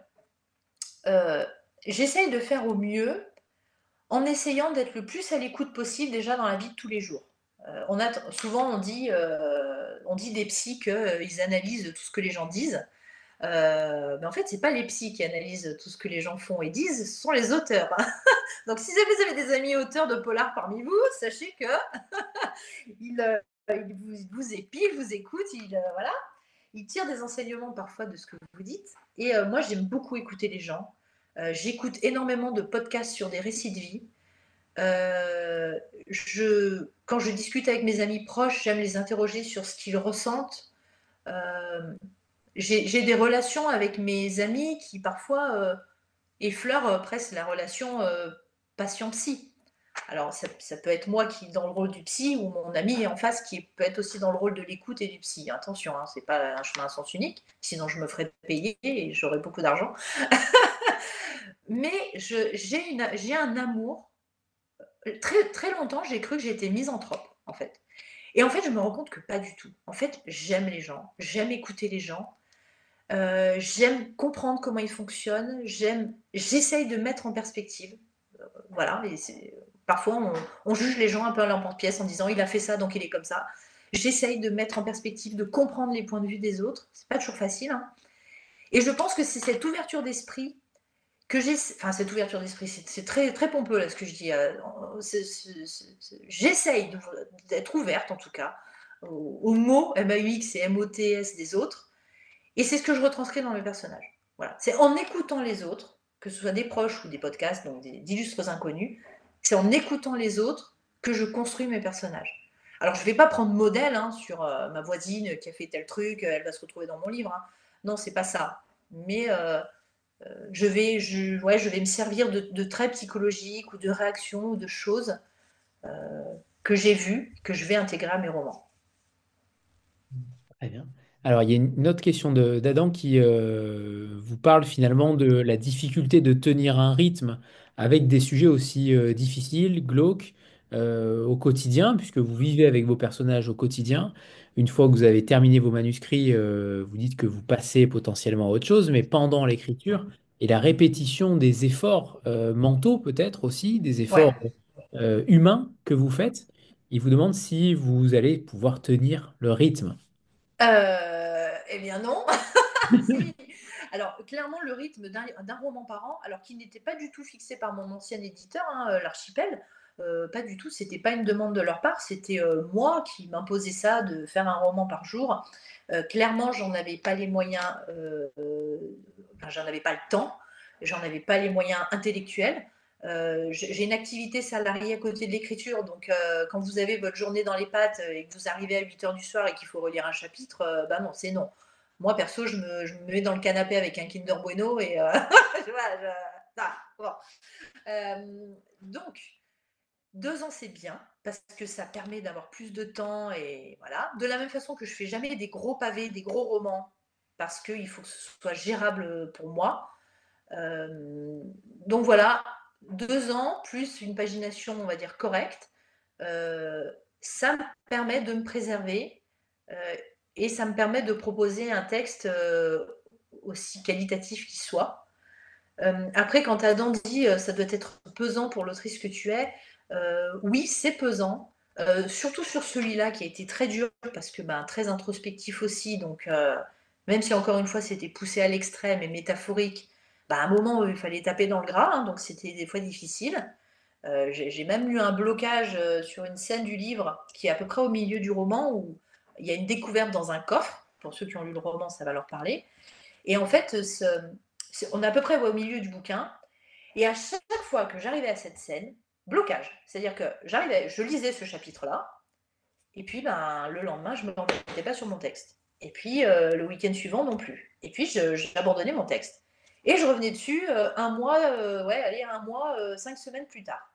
euh, j'essaye de faire au mieux en essayant d'être le plus à l'écoute possible déjà dans la vie de tous les jours. Souvent, on dit des psys qu'ils analysent tout ce que les gens disent. Mais en fait, c'est pas les psys qui analysent tout ce que les gens font et disent, ce sont les auteurs. Hein. Donc, si vous avez des amis auteurs de polar parmi vous, sachez que vous épient, vous écoutent, voilà, ils tirent des enseignements parfois de ce que vous dites. Et moi, j'aime beaucoup écouter les gens. J'écoute énormément de podcasts sur des récits de vie. Euh, quand je discute avec mes amis proches, j'aime les interroger sur ce qu'ils ressentent. Euh, j'ai des relations avec mes amis qui parfois effleurent presque la relation patient-psy. Alors ça peut être moi qui est dans le rôle du psy ou mon ami en face qui peut être aussi dans le rôle de l'écoute et du psy. Attention, hein, c'est pas un chemin à sens unique, sinon je me ferais payer et j'aurais beaucoup d'argent. Mais j'ai un amour. Très, très longtemps, j'ai cru que j'étais misanthrope, en fait. Et en fait, je me rends compte que pas du tout. En fait, j'aime les gens, j'aime écouter les gens, j'aime comprendre comment ils fonctionnent, j'essaye de mettre en perspective. Voilà, parfois on juge les gens un peu à l'emporte-pièce en disant il a fait ça donc il est comme ça. J'essaye de mettre en perspective, de comprendre les points de vue des autres. C'est pas toujours facile. Hein. Et je pense que c'est cette ouverture d'esprit que j'ai, enfin cette ouverture d'esprit, c'est très, très pompeux là ce que je dis. J'essaye d'être ouverte en tout cas aux mots MAUX et MOTS des autres, et c'est ce que je retranscris dans mes personnages. Voilà, c'est en écoutant les autres, que ce soit des proches ou des podcasts, donc d'illustres inconnus, c'est en écoutant les autres que je construis mes personnages. Alors je ne vais pas prendre modèle hein, sur ma voisine qui a fait tel truc, elle va se retrouver dans mon livre. Hein. Non, c'est pas ça. Mais je vais me servir de traits psychologiques ou de réactions ou de choses que j'ai vues, que je vais intégrer à mes romans. Très bien. Alors, il y a une autre question d'Adam qui vous parle finalement de la difficulté de tenir un rythme avec des sujets aussi difficiles, glauques, au quotidien, puisque vous vivez avec vos personnages au quotidien. Une fois que vous avez terminé vos manuscrits, vous dites que vous passez potentiellement à autre chose, mais pendant l'écriture et la répétition des efforts mentaux peut-être aussi, des Ouais. efforts humains que vous faites, Il vous demande si vous allez pouvoir tenir le rythme. Eh bien non. Si. Alors, clairement, le rythme d'un roman par an, alors qu'il n'était pas du tout fixé par mon ancien éditeur, hein, l'Archipel, pas du tout, c'était pas une demande de leur part, c'était moi qui m'imposais ça, de faire un roman par jour. Clairement, j'en avais pas les moyens, enfin, j'en avais pas le temps, j'en avais pas les moyens intellectuels. J'ai une activité salariée à côté de l'écriture, donc quand vous avez votre journée dans les pattes et que vous arrivez à 8 heures du soir et qu'il faut relire un chapitre, bah non, c'est non. Moi, perso, je me mets dans le canapé avec un Kinder Bueno et voilà, ah, bon. Donc, 2 ans, c'est bien parce que ça permet d'avoir plus de temps et voilà. De la même façon que je fais jamais des gros pavés, des gros romans parce qu'il faut que ce soit gérable pour moi. Donc voilà, 2 ans plus une pagination, on va dire, correcte, ça me permet de me préserver et ça me permet de proposer un texte aussi qualitatif qu'il soit. Après, quand Adam dit ça doit être pesant pour l'autrice que tu es, oui, c'est pesant. Surtout sur celui-là qui a été très dur parce que ben, très introspectif aussi. Donc, même si encore une fois c'était poussé à l'extrême et métaphorique, ben, à un moment il fallait taper dans le gras, hein, donc c'était des fois difficile. J'ai même eu un blocage sur une scène du livre qui est à peu près au milieu du roman où il y a une découverte dans un coffre. Pour ceux qui ont lu le roman, ça va leur parler. Et en fait, on est à peu près au milieu du bouquin. Et à chaque fois que j'arrivais à cette scène, blocage. C'est-à-dire que je lisais ce chapitre-là, et puis ben, le lendemain, je ne me remettais pas sur mon texte. Et puis le week-end suivant non plus. Et puis j'abandonnais mon texte. Et je revenais dessus un mois, ouais, allez, un mois, 5 semaines plus tard.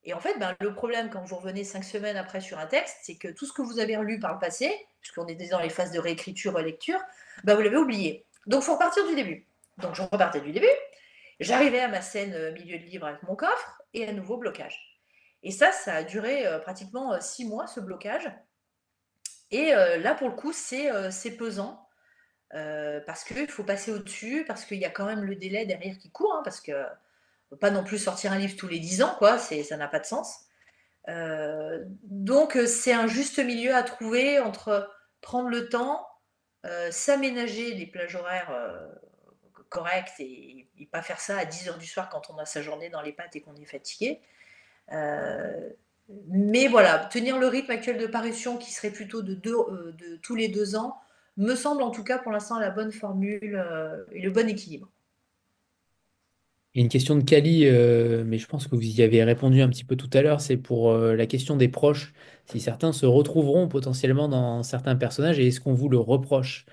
Et en fait, ben, le problème quand vous revenez 5 semaines après sur un texte, c'est que tout ce que vous avez relu par le passé, puisqu'on est dans les phases de réécriture, relecture, ben, vous l'avez oublié. Donc il faut repartir du début. Donc je repartais du début, j'arrivais à ma scène milieu de livre avec mon coffre et à nouveau blocage. Et ça a duré pratiquement 6 mois, ce blocage. Et là, pour le coup, c'est pesant parce qu'il faut passer au-dessus, parce qu'il y a quand même le délai derrière qui court, hein, parce que ne pas non plus sortir un livre tous les 10 ans, quoi, ça n'a pas de sens. Donc, c'est un juste milieu à trouver entre prendre le temps, s'aménager des plages horaires correctes et pas faire ça à 10 heures du soir quand on a sa journée dans les pattes et qu'on est fatigué. Euh, mais voilà, tenir le rythme actuel de parution qui serait plutôt de tous les 2 ans me semble en tout cas pour l'instant la bonne formule et le bon équilibre. Il y a une question de Kali, mais je pense que vous y avez répondu un petit peu tout à l'heure, c'est pour la question des proches, si certains se retrouveront potentiellement dans certains personnages et est-ce qu'on vous le reproche?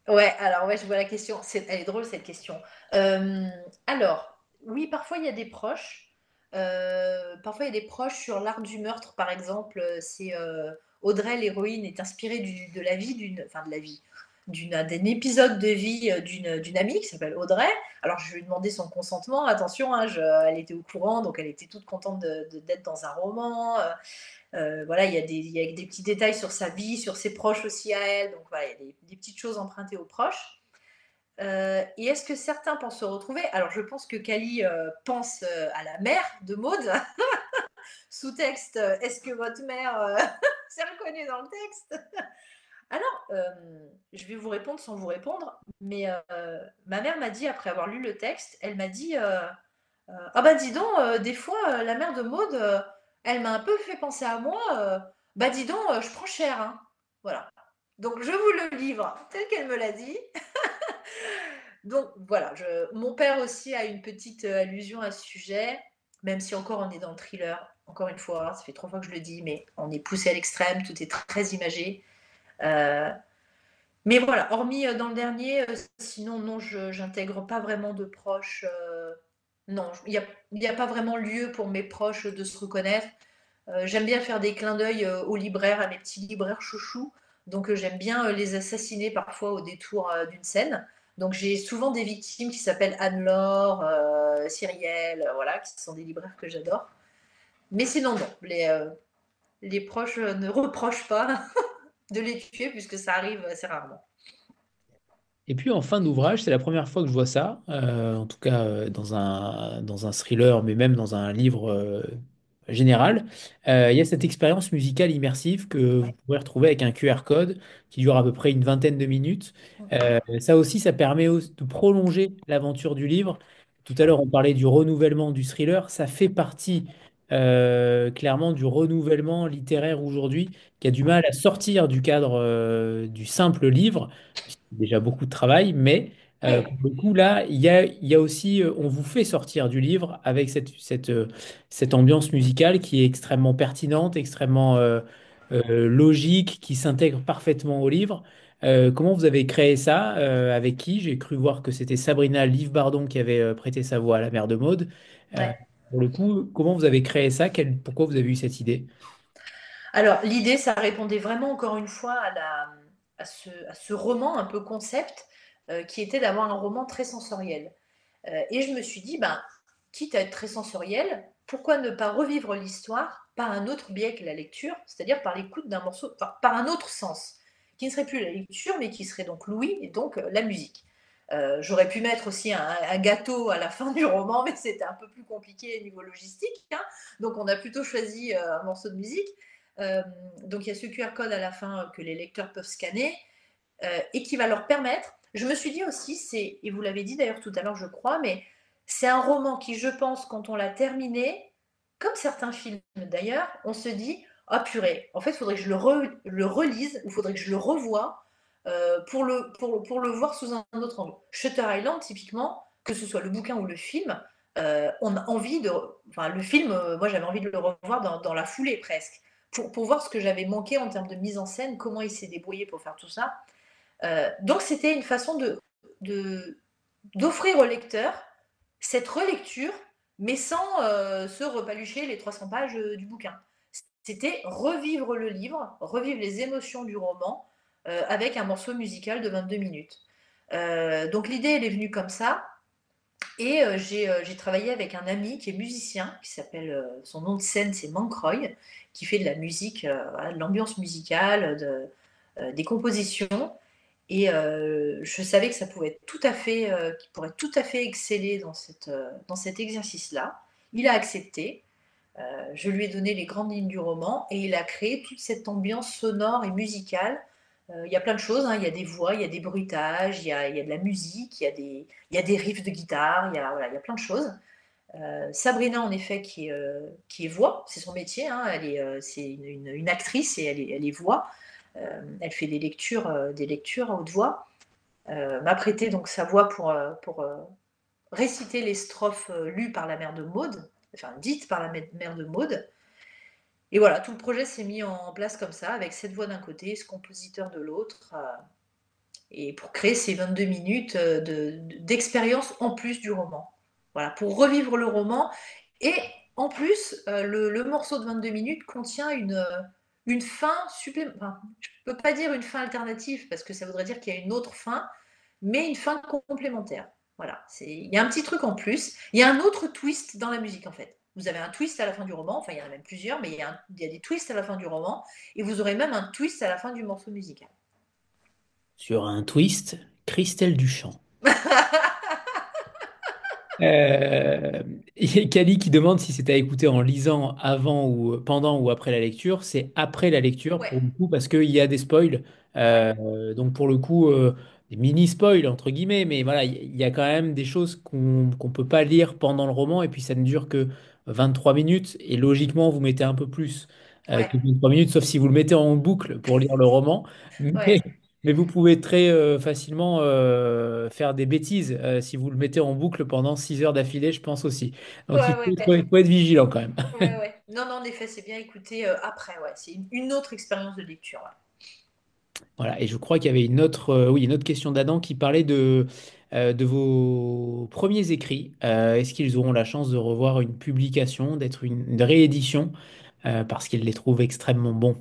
Ouais, alors ouais, je vois la question. Elle est drôle cette question. Euh, alors, oui, parfois il y a des proches. Parfois il y a des proches sur l'art du meurtre, par exemple. C'est Audrey, l'héroïne, est inspirée de la vie enfin de la vie, d'un épisode de vie d'une amie qui s'appelle Audrey. Alors je lui ai demandé son consentement. Attention, hein, elle était au courant, donc elle était toute contente d'être dans un roman. Voilà, il y a des petits détails sur sa vie, sur ses proches aussi à elle. Donc voilà, il y a des petites choses empruntées aux proches. Et est-ce que certains pensent se retrouver? Alors je pense que Kali pense à la mère de Maud. Sous-texte, est-ce que votre mère s'est reconnue dans le texte? Alors, je vais vous répondre sans vous répondre, mais ma mère m'a dit, après avoir lu le texte, elle m'a dit ah bah dis donc, des fois, la mère de Maud, elle m'a un peu fait penser à moi. Bah dis donc, je prends cher, hein. Voilà. Donc je vous le livre tel qu'elle me l'a dit. Donc voilà, mon père aussi a une petite allusion à ce sujet, même si encore on est dans le thriller. Encore une fois, ça fait 3 fois que je le dis, mais on est poussé à l'extrême, tout est très imagé. Euh, mais voilà, hormis dans le dernier, sinon non, je j'intègre pas vraiment de proches. Non, il y a pas vraiment lieu pour mes proches de se reconnaître. J'aime bien faire des clins d'œil aux libraires, à mes petits libraires chouchous. Donc j'aime bien les assassiner parfois au détour d'une scène. Donc j'ai souvent des victimes qui s'appellent Anne-Laure, Cyrielle, voilà, qui sont des libraires que j'adore. Mais sinon non, les proches ne reprochent pas de les tuer puisque ça arrive assez rarement. Et puis en fin d'ouvrage, c'est la première fois que je vois ça, en tout cas dans un thriller, mais même dans un livre général, il y a cette expérience musicale immersive que vous Ouais. pourrez retrouver avec un QR code qui dure à peu près une vingtaine de minutes. Ça aussi, ça permet de prolonger l'aventure du livre. Tout à l'heure, on parlait du renouvellement du thriller. Ça fait partie clairement du renouvellement littéraire aujourd'hui qui a du mal à sortir du cadre du simple livre. C'est déjà beaucoup de travail, mais pour Ouais. le coup, là, il y a aussi, on vous fait sortir du livre avec cette ambiance musicale qui est extrêmement pertinente, extrêmement logique, qui s'intègre parfaitement au livre. Comment vous avez créé ça? Avec qui? J'ai cru voir que c'était Sabrina Livbardon qui avait prêté sa voix à la mère de Maud. Euh, Ouais. pour le coup, comment vous avez créé ça? Pourquoi vous avez eu cette idée? Alors, l'idée, ça répondait vraiment, encore une fois, à ce roman un peu concept, qui était d'avoir un roman très sensoriel. Et je me suis dit, ben, quitte à être très sensoriel, pourquoi ne pas revivre l'histoire par un autre biais que la lecture, c'est-à-dire par l'écoute d'un morceau, enfin, par un autre sens, qui ne serait plus la lecture, mais qui serait donc l'ouïe et donc la musique. J'aurais pu mettre aussi un gâteau à la fin du roman, mais c'était un peu plus compliqué au niveau logistique, hein. Donc on a plutôt choisi un morceau de musique. Euh, donc il y a ce QR code à la fin que les lecteurs peuvent scanner et qui va leur permettre. Je me suis dit aussi, et vous l'avez dit d'ailleurs tout à l'heure, je crois, mais c'est un roman qui, je pense, quand on l'a terminé, comme certains films d'ailleurs, on se dit, ah oh, purée, en fait, il faudrait que je le relise ou il faudrait que je le revoie pour le voir sous un autre angle. Shutter Island, typiquement, que ce soit le bouquin ou le film, on a envie de. Enfin, le film, moi j'avais envie de le revoir dans la foulée presque, pour voir ce que j'avais manqué en termes de mise en scène, comment il s'est débrouillé pour faire tout ça. Donc c'était une façon d'offrir au lecteur cette relecture, mais sans se repalucher les 300 pages du bouquin. C'était revivre le livre, revivre les émotions du roman avec un morceau musical de 22 minutes. Donc l'idée, elle est venue comme ça. Et j'ai travaillé avec un ami qui est musicien, qui s'appelle, son nom de scène, c'est Mancroy, qui fait de la musique, voilà, de l'ambiance musicale, des compositions. Et je savais que ça pouvait être tout à fait, qu'il pourrait tout à fait exceller dans cet exercice-là. Il a accepté. Je lui ai donné les grandes lignes du roman et il a créé toute cette ambiance sonore et musicale. Il y a plein de choses, hein. Il y a des voix, il y a des bruitages, il y a de la musique, il y a des riffs de guitare, voilà, il y a plein de choses. Sabrina, en effet, qui est voix, c'est son métier, hein. C'est une actrice et elle est voix. Elle fait des lectures à haute voix. M'a prêté donc sa voix pour réciter les strophes lues par la mère de Maud, enfin dites par la mère de Maud. Et voilà, tout le projet s'est mis en place comme ça, avec cette voix d'un côté, ce compositeur de l'autre, et pour créer ces 22 minutes d'expérience en plus du roman. Voilà, pour revivre le roman. Et en plus, le morceau de 22 minutes contient une fin supplémentaire. Enfin, je ne peux pas dire une fin alternative, parce que ça voudrait dire qu'il y a une autre fin, mais une fin complémentaire. Voilà, il y a un petit truc en plus. Il y a un autre twist dans la musique, en fait. Vous avez un twist à la fin du roman, enfin il y en a même plusieurs, mais il y a des twists à la fin du roman, et vous aurez même un twist à la fin du morceau musical. Sur un twist, Christelle Duchamp. Euh, il y a Kali qui demande si c'est à écouter en lisant avant ou pendant ou après la lecture. C'est après la lecture Ouais, pour le coup parce qu'il y a des spoils. ouais, Donc pour le coup, des mini spoils entre guillemets, mais voilà, il y a quand même des choses qu'on peut pas lire pendant le roman et puis ça ne dure que 23 minutes et logiquement vous mettez un peu plus ouais, que 23 minutes, sauf si vous le mettez en boucle pour lire le roman. ouais. Mais vous pouvez très facilement faire des bêtises si vous le mettez en boucle pendant 6 heures d'affilée, je pense aussi. Donc Ouais, ouais. il faut être vigilant quand même. Ouais, ouais. Non, non, en effet, c'est bien écouter après, ouais. C'est une autre expérience de lecture, ouais. Voilà, et je crois qu'il y avait une autre question d'Adam qui parlait de vos premiers écrits. Est-ce qu'ils auront la chance de revoir une publication, d'être une réédition, parce qu'ils les trouvent extrêmement bons?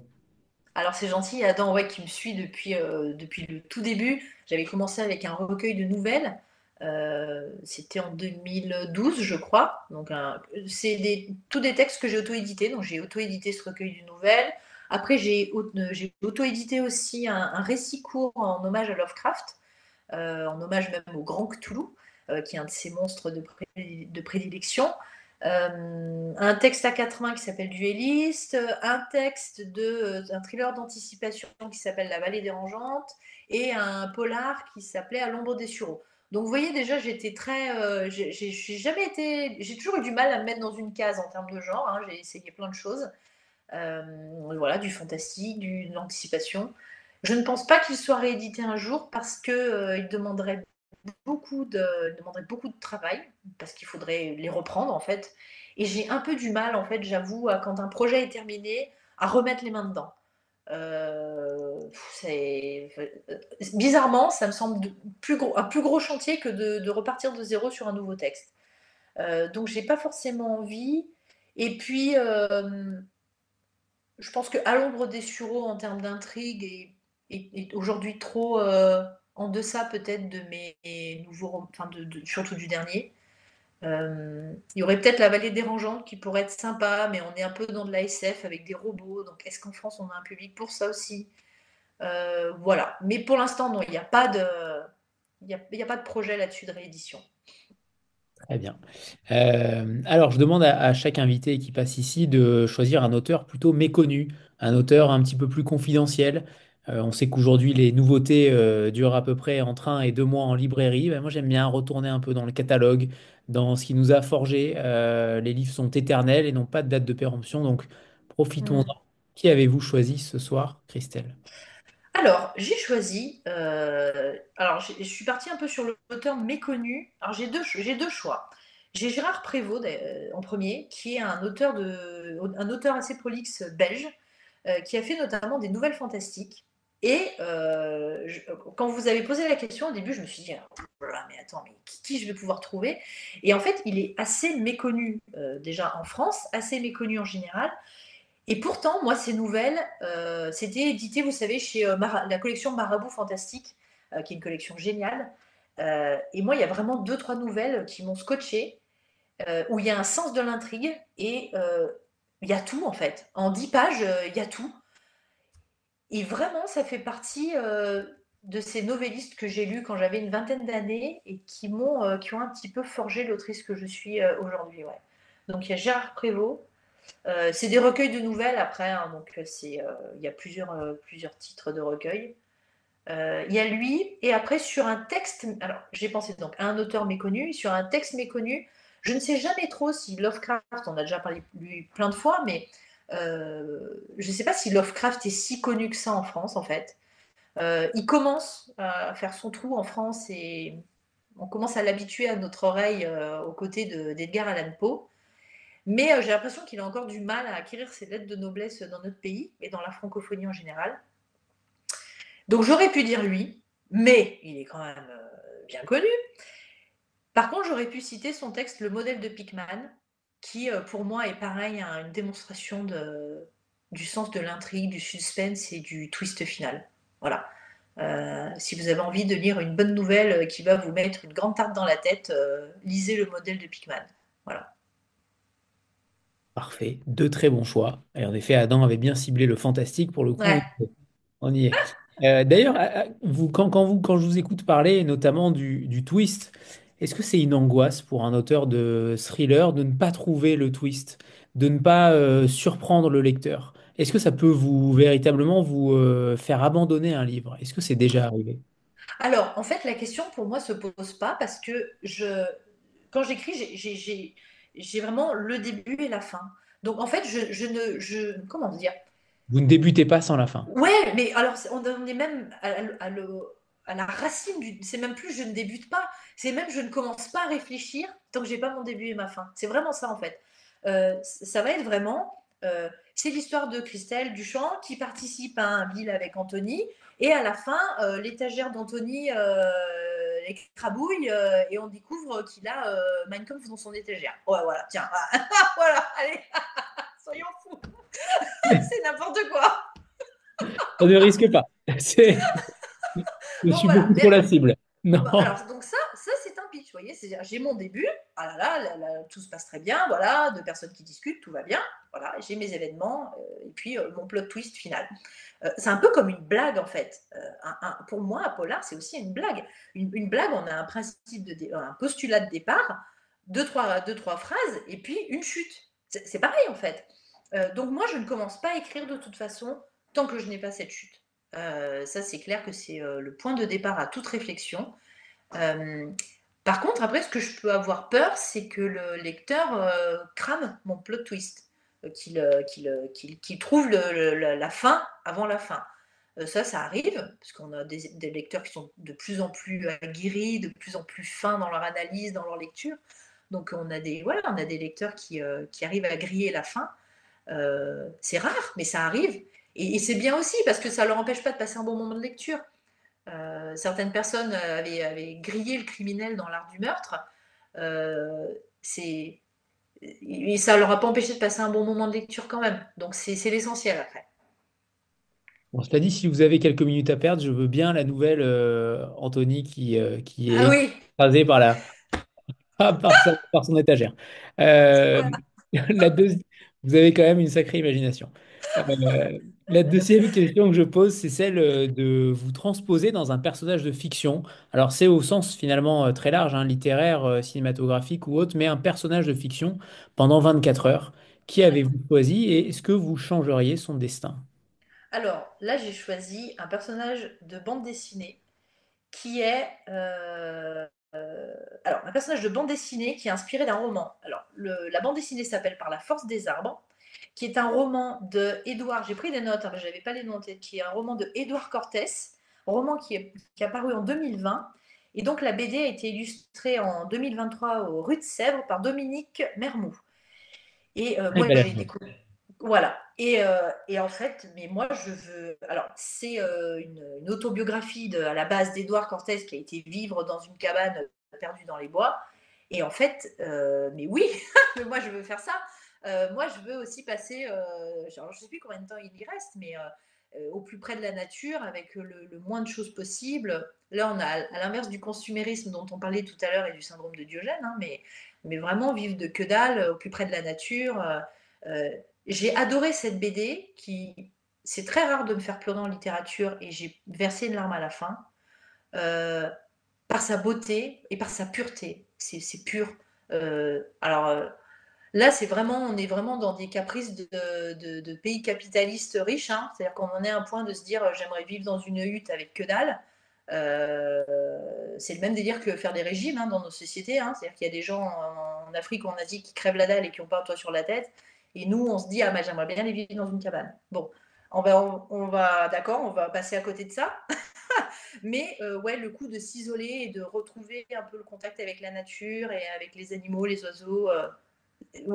Alors c'est gentil, il y a Adam, ouais, qui me suit depuis le tout début. J'avais commencé avec un recueil de nouvelles. C'était en 2012, je crois. Donc c'est tous des textes que j'ai auto-édités. Donc j'ai auto-édité ce recueil de nouvelles. Après j'ai auto-édité aussi un récit court en hommage à Lovecraft, en hommage même au Grand Cthulhu, qui est un de ses monstres de prédilection. Un texte à 4 mains qui s'appelle Duelliste, un texte un thriller d'anticipation qui s'appelle La vallée dérangeante, et un polar qui s'appelait À l'ombre des sureaux. Donc vous voyez déjà, j'étais très, j'ai jamais été, j'ai toujours eu du mal à me mettre dans une case en termes de genre, hein, j'ai essayé plein de choses. Voilà, du fantastique, de l'anticipation. Je ne pense pas qu'il soit réédité un jour parce que il demanderait beaucoup de travail, parce qu'il faudrait les reprendre en fait. Et j'ai un peu du mal, en fait, j'avoue, quand un projet est terminé, à remettre les mains dedans. C'est bizarrement, ça me semble un plus gros chantier que de repartir de zéro sur un nouveau texte. Donc j'ai pas forcément envie. Et puis, je pense que À l'ombre des sureaux, en termes d'intrigue, est aujourd'hui trop en deçà peut-être de mes nouveaux, enfin surtout du dernier. Il y aurait peut-être La vallée dérangeante qui pourrait être sympa, mais on est un peu dans de la SF avec des robots, donc est-ce qu'en France on a un public pour ça aussi? Voilà. Mais pour l'instant, non, il y a pas de projet là-dessus de réédition. Très bien. Alors, je demande à chaque invité qui passe ici de choisir un auteur plutôt méconnu, un auteur un petit peu plus confidentiel. On sait qu'aujourd'hui, les nouveautés durent à peu près entre 1 et 2 mois en librairie. Ben, moi, j'aime bien retourner un peu dans le catalogue, dans ce qui nous a forgé. Les livres sont éternels et n'ont pas de date de péremption, donc profitons-en. Hmm. Qui avez-vous choisi ce soir, Christelle? Alors, j'ai choisi. Alors, je suis partie un peu sur l'auteur méconnu. Alors, j'ai deux choix. J'ai Gérard Prévost en premier, qui est un auteur assez prolixe belge, qui a fait notamment des nouvelles fantastiques. Et quand vous avez posé la question au début, je me suis dit, ah, oh là là, mais attends, mais qui je vais pouvoir trouver? Et en fait, il est assez méconnu déjà en France, assez méconnu en général. Et pourtant, moi, ces nouvelles, c'était édité, vous savez, chez la collection Marabout Fantastique, qui est une collection géniale. Et moi, il y a vraiment deux, trois nouvelles qui m'ont scotché, où il y a un sens de l'intrigue et il y a tout, en fait. En 10 pages, il y a tout. Et vraiment, ça fait partie de ces novellistes que j'ai lus quand j'avais une vingtaine d'années et qui ont un petit peu forgé l'autrice que je suis aujourd'hui. Ouais. Donc, il y a Gérard Prévost. C'est des recueils de nouvelles après, hein, donc il y a plusieurs titres de recueils. Il y a lui, et après sur un texte, alors j'ai pensé donc à un auteur méconnu, sur un texte méconnu, je ne sais jamais trop si Lovecraft, on a déjà parlé de lui plein de fois, mais je ne sais pas si Lovecraft est si connu que ça en France en fait. Il commence à faire son trou en France et on commence à l'habituer à notre oreille aux côtés d'Edgar Allan Poe. Mais j'ai l'impression qu'il a encore du mal à acquérir ses lettres de noblesse dans notre pays et dans la francophonie en général. Donc j'aurais pu dire lui, mais il est quand même bien connu. Par contre, j'aurais pu citer son texte Le modèle de Pickman, qui pour moi est pareil, hein, une démonstration du sens de l'intrigue, du suspense et du twist final. Voilà. Si vous avez envie de lire une bonne nouvelle qui va vous mettre une grande tarte dans la tête, lisez Le modèle de Pickman. Voilà. Parfait, deux très bons choix. Et en effet, Adam avait bien ciblé le fantastique pour le coup. Ouais. On y est. D'ailleurs, vous, quand je vous écoute parler, notamment du twist, est-ce que c'est une angoisse pour un auteur de thriller de ne pas trouver le twist, de ne pas surprendre le lecteur? Est-ce que ça peut vous véritablement vous faire abandonner un livre? Est-ce que c'est déjà arrivé? Alors, en fait, la question pour moi se pose pas parce que quand j'écris, j'ai vraiment le début et la fin. Donc, en fait, comment dire? Vous ne débutez pas sans la fin. Ouais, mais alors, on est même à la racine c'est même plus je ne débute pas, c'est même je ne commence pas à réfléchir tant que j'ai pas mon début et ma fin. C'est vraiment ça, en fait. Ça va être vraiment, c'est l'histoire de Christelle Duchamp qui participe à un deal avec Anthony et à la fin, l'étagère d'Anthony écrabouille et on découvre qu'il a Mein Kampf dans son étagère. Ouais, voilà, tiens, voilà, allez, soyons fous, c'est n'importe quoi. On ne risque pas. C'est, je Bon, suis voilà, beaucoup trop la cible. Non. alors, donc ça c'est un pitch, vous voyez, c'est-à-dire j'ai mon début, ah tout se passe très bien, voilà, deux personnes qui discutent, tout va bien, voilà, j'ai mes événements, et puis mon plot twist final. C'est un peu comme une blague en fait. Pour moi, un polar, c'est aussi une blague. Une blague, on a un principe un postulat de départ. deux, trois phrases et puis une chute. C'est pareil en fait. Donc moi, je ne commence pas à écrire de toute façon tant que je n'ai pas cette chute. Ça, c'est clair que c'est le point de départ à toute réflexion. Euh, Par contre, après, ce que je peux avoir peur, c'est que le lecteur crame mon plot twist, qu'il trouve la fin avant la fin. Ça arrive, parce qu'on a des lecteurs qui sont de plus en plus aguerris, de plus en plus fins dans leur analyse, dans leur lecture. Donc on a des lecteurs qui arrivent à griller la fin. C'est rare, mais ça arrive. Et c'est bien aussi, parce que ça ne leur empêche pas de passer un bon moment de lecture. Certaines personnes avaient grillé le criminel dans l'art du meurtre. Euh, c'est et ça leur a pas empêché de passer un bon moment de lecture quand même. Donc c'est l'essentiel après. Bon, cela dit, si vous avez quelques minutes à perdre, je veux bien la nouvelle Anthony qui Ah est oui, écrasé par son étagère. Euh, la deuxi- Vous avez quand même une sacrée imagination. La deuxième question que je pose, c'est celle de vous transposer dans un personnage de fiction. Alors, c'est au sens finalement très large, hein, littéraire, cinématographique ou autre, mais un personnage de fiction pendant 24 heures. Qui ouais. avez-vous choisi et est-ce que vous changeriez son destin? Alors là, j'ai choisi un personnage de bande dessinée qui est alors un personnage de bande dessinée qui est inspiré d'un roman. Alors la bande dessinée s'appelle Par la force des arbres, qui est un roman de Édouard. J'ai pris des notes, hein, mais je n'avais pas les notes en tête. Qui est un roman de Édouard Cortés, roman qui est apparu en 2020. Et donc la BD a été illustrée en 2023 aux Rues de Sèvres par Dominique Mermoux. Et Très moi, belle j'ai œuvre. découvert. Voilà. Et en fait, mais moi, je veux. Alors, c'est une autobiographie à la base d'Édouard Cortés qui a été vivre dans une cabane perdue dans les bois. Et en fait, mais oui, mais moi, je veux faire ça. Moi, je veux aussi passer. Alors, je ne sais plus combien de temps il y reste, mais au plus près de la nature, avec le moins de choses possible. Là, on a, à l'inverse du consumérisme dont on parlait tout à l'heure et du syndrome de Diogène, hein, mais vraiment vivre de que dalle, au plus près de la nature. Euh, j'ai adoré cette BD qui, c'est très rare de me faire pleurer en littérature et j'ai versé une larme à la fin, euh, par sa beauté et par sa pureté. C'est pur. Alors là, c'est vraiment, on est vraiment dans des caprices de pays capitalistes riches, hein. C'est-à-dire qu'on en est à un point de se dire j'aimerais vivre dans une hutte avec que dalle. C'est le même délire que faire des régimes, hein, dans nos sociétés, hein. C'est-à-dire qu'il y a des gens en Afrique ou en Asie qui crèvent la dalle et qui n'ont pas un toit sur la tête. Et nous, on se dit, ah, bah, j'aimerais bien aller vivre dans une cabane. Bon, d'accord, on va passer à côté de ça. Mais ouais, le coup de s'isoler et de retrouver un peu le contact avec la nature et avec les animaux, les oiseaux.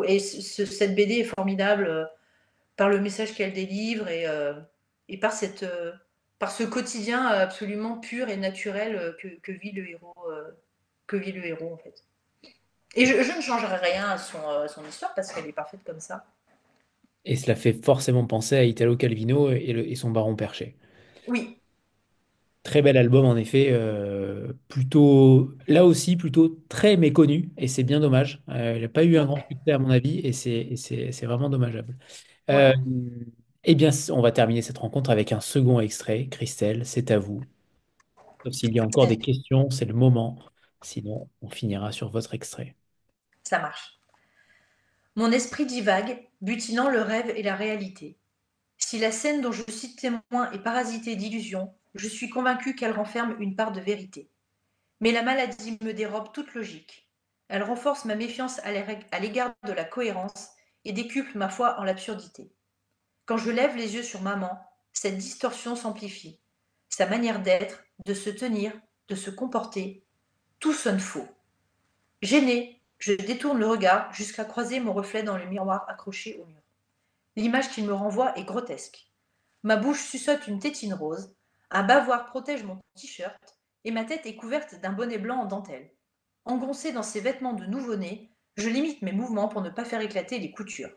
Et cette BD est formidable par le message qu'elle délivre et par ce quotidien absolument pur et naturel que vit le héros, que vit le héros en fait. Et je ne changerai rien à son histoire parce qu'elle est parfaite comme ça. Et cela fait forcément penser à Italo Calvino et son Baron Perché. Oui, Très bel album en effet, plutôt là aussi plutôt très méconnu et c'est bien dommage. Il n'a pas eu un grand ouais, succès à mon avis et c'est vraiment dommageable. ouais. Euh, eh bien, on va terminer cette rencontre avec un second extrait. Christelle, c'est à vous. Sauf s'il y a encore des questions, c'est le moment. Sinon, on finira sur votre extrait. Ça marche. Mon esprit divague, butinant le rêve et la réalité. Si la scène dont je suis témoin est parasitée d'illusions, je suis convaincu qu'elle renferme une part de vérité. Mais la maladie me dérobe toute logique. Elle renforce ma méfiance à l'égard de la cohérence et décuple ma foi en l'absurdité. Quand je lève les yeux sur maman, cette distorsion s'amplifie. Sa manière d'être, de se tenir, de se comporter, tout sonne faux. Gênée, je détourne le regard jusqu'à croiser mon reflet dans le miroir accroché au mur. L'image qu'il me renvoie est grotesque. Ma bouche suçote une tétine rose, un bavoir protège mon t-shirt et ma tête est couverte d'un bonnet blanc en dentelle. Engoncée dans ses vêtements de nouveau-né, je limite mes mouvements pour ne pas faire éclater les coutures.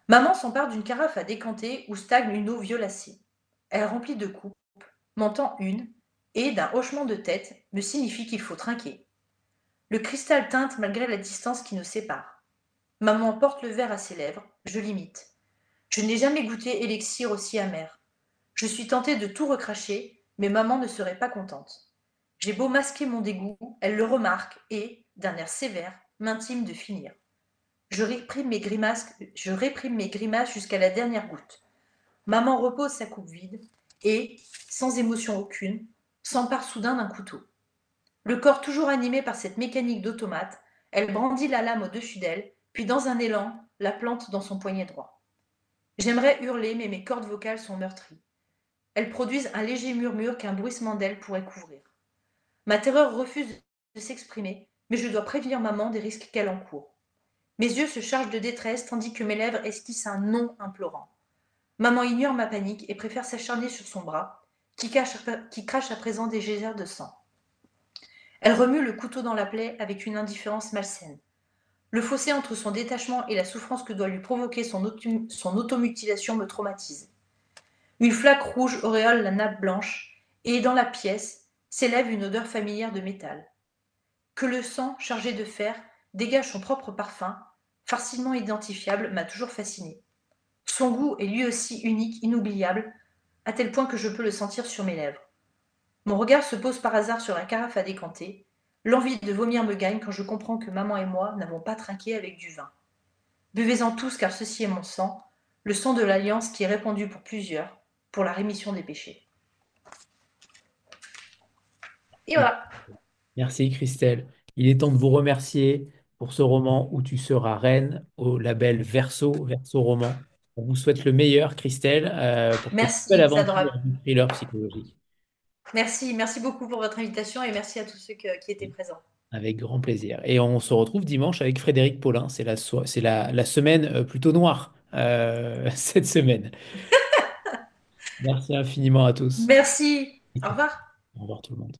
Maman s'empare d'une carafe à décanter où stagne une eau violacée. Elle remplit de coupes, m'en tend une et, d'un hochement de tête, me signifie qu'il faut trinquer. Le cristal teinte malgré la distance qui nous sépare. Maman porte le verre à ses lèvres, je l'imite. Je n'ai jamais goûté élixir aussi amer. Je suis tentée de tout recracher, mais maman ne serait pas contente. J'ai beau masquer mon dégoût, elle le remarque et, d'un air sévère, m'intime de finir. Je réprime mes grimaces jusqu'à la dernière goutte. Maman repose sa coupe vide et, sans émotion aucune, s'empare soudain d'un couteau. Le corps toujours animé par cette mécanique d'automate, elle brandit la lame au-dessus d'elle, puis dans un élan, la plante dans son poignet droit. J'aimerais hurler, mais mes cordes vocales sont meurtries. Elles produisent un léger murmure qu'un bruissement d'ailes pourrait couvrir. Ma terreur refuse de s'exprimer, mais je dois prévenir maman des risques qu'elle encourt. Mes yeux se chargent de détresse tandis que mes lèvres esquissent un non implorant. Maman ignore ma panique et préfère s'acharner sur son bras, qui crache à présent des geysers de sang. Elle remue le couteau dans la plaie avec une indifférence malsaine. Le fossé entre son détachement et la souffrance que doit lui provoquer son automutilation me traumatise. Une flaque rouge auréole la nappe blanche, et dans la pièce s'élève une odeur familière de métal. Que le sang, chargé de fer, dégage son propre parfum, facilement identifiable, m'a toujours fasciné. Son goût est lui aussi unique, inoubliable, à tel point que je peux le sentir sur mes lèvres. Mon regard se pose par hasard sur la carafe à décanter. L'envie de vomir me gagne quand je comprends que maman et moi n'avons pas trinqué avec du vin. Buvez-en tous, car ceci est mon sang, le sang de l'alliance qui est répandu pour plusieurs, pour la rémission des péchés. Et voilà. Merci Christelle. Il est temps de vous remercier pour ce roman où tu seras reine au label Verso, Verso Roman. On vous souhaite le meilleur, Christelle, pour cette nouvelle Merci, c'est aventure adorable. du thriller psychologique. Merci beaucoup pour votre invitation et merci à tous ceux qui étaient présents. Avec grand plaisir. Et on se retrouve dimanche avec Frédéric Paulin. C'est la semaine plutôt noire cette semaine. Merci infiniment à tous. Merci. Au revoir. Au revoir tout le monde.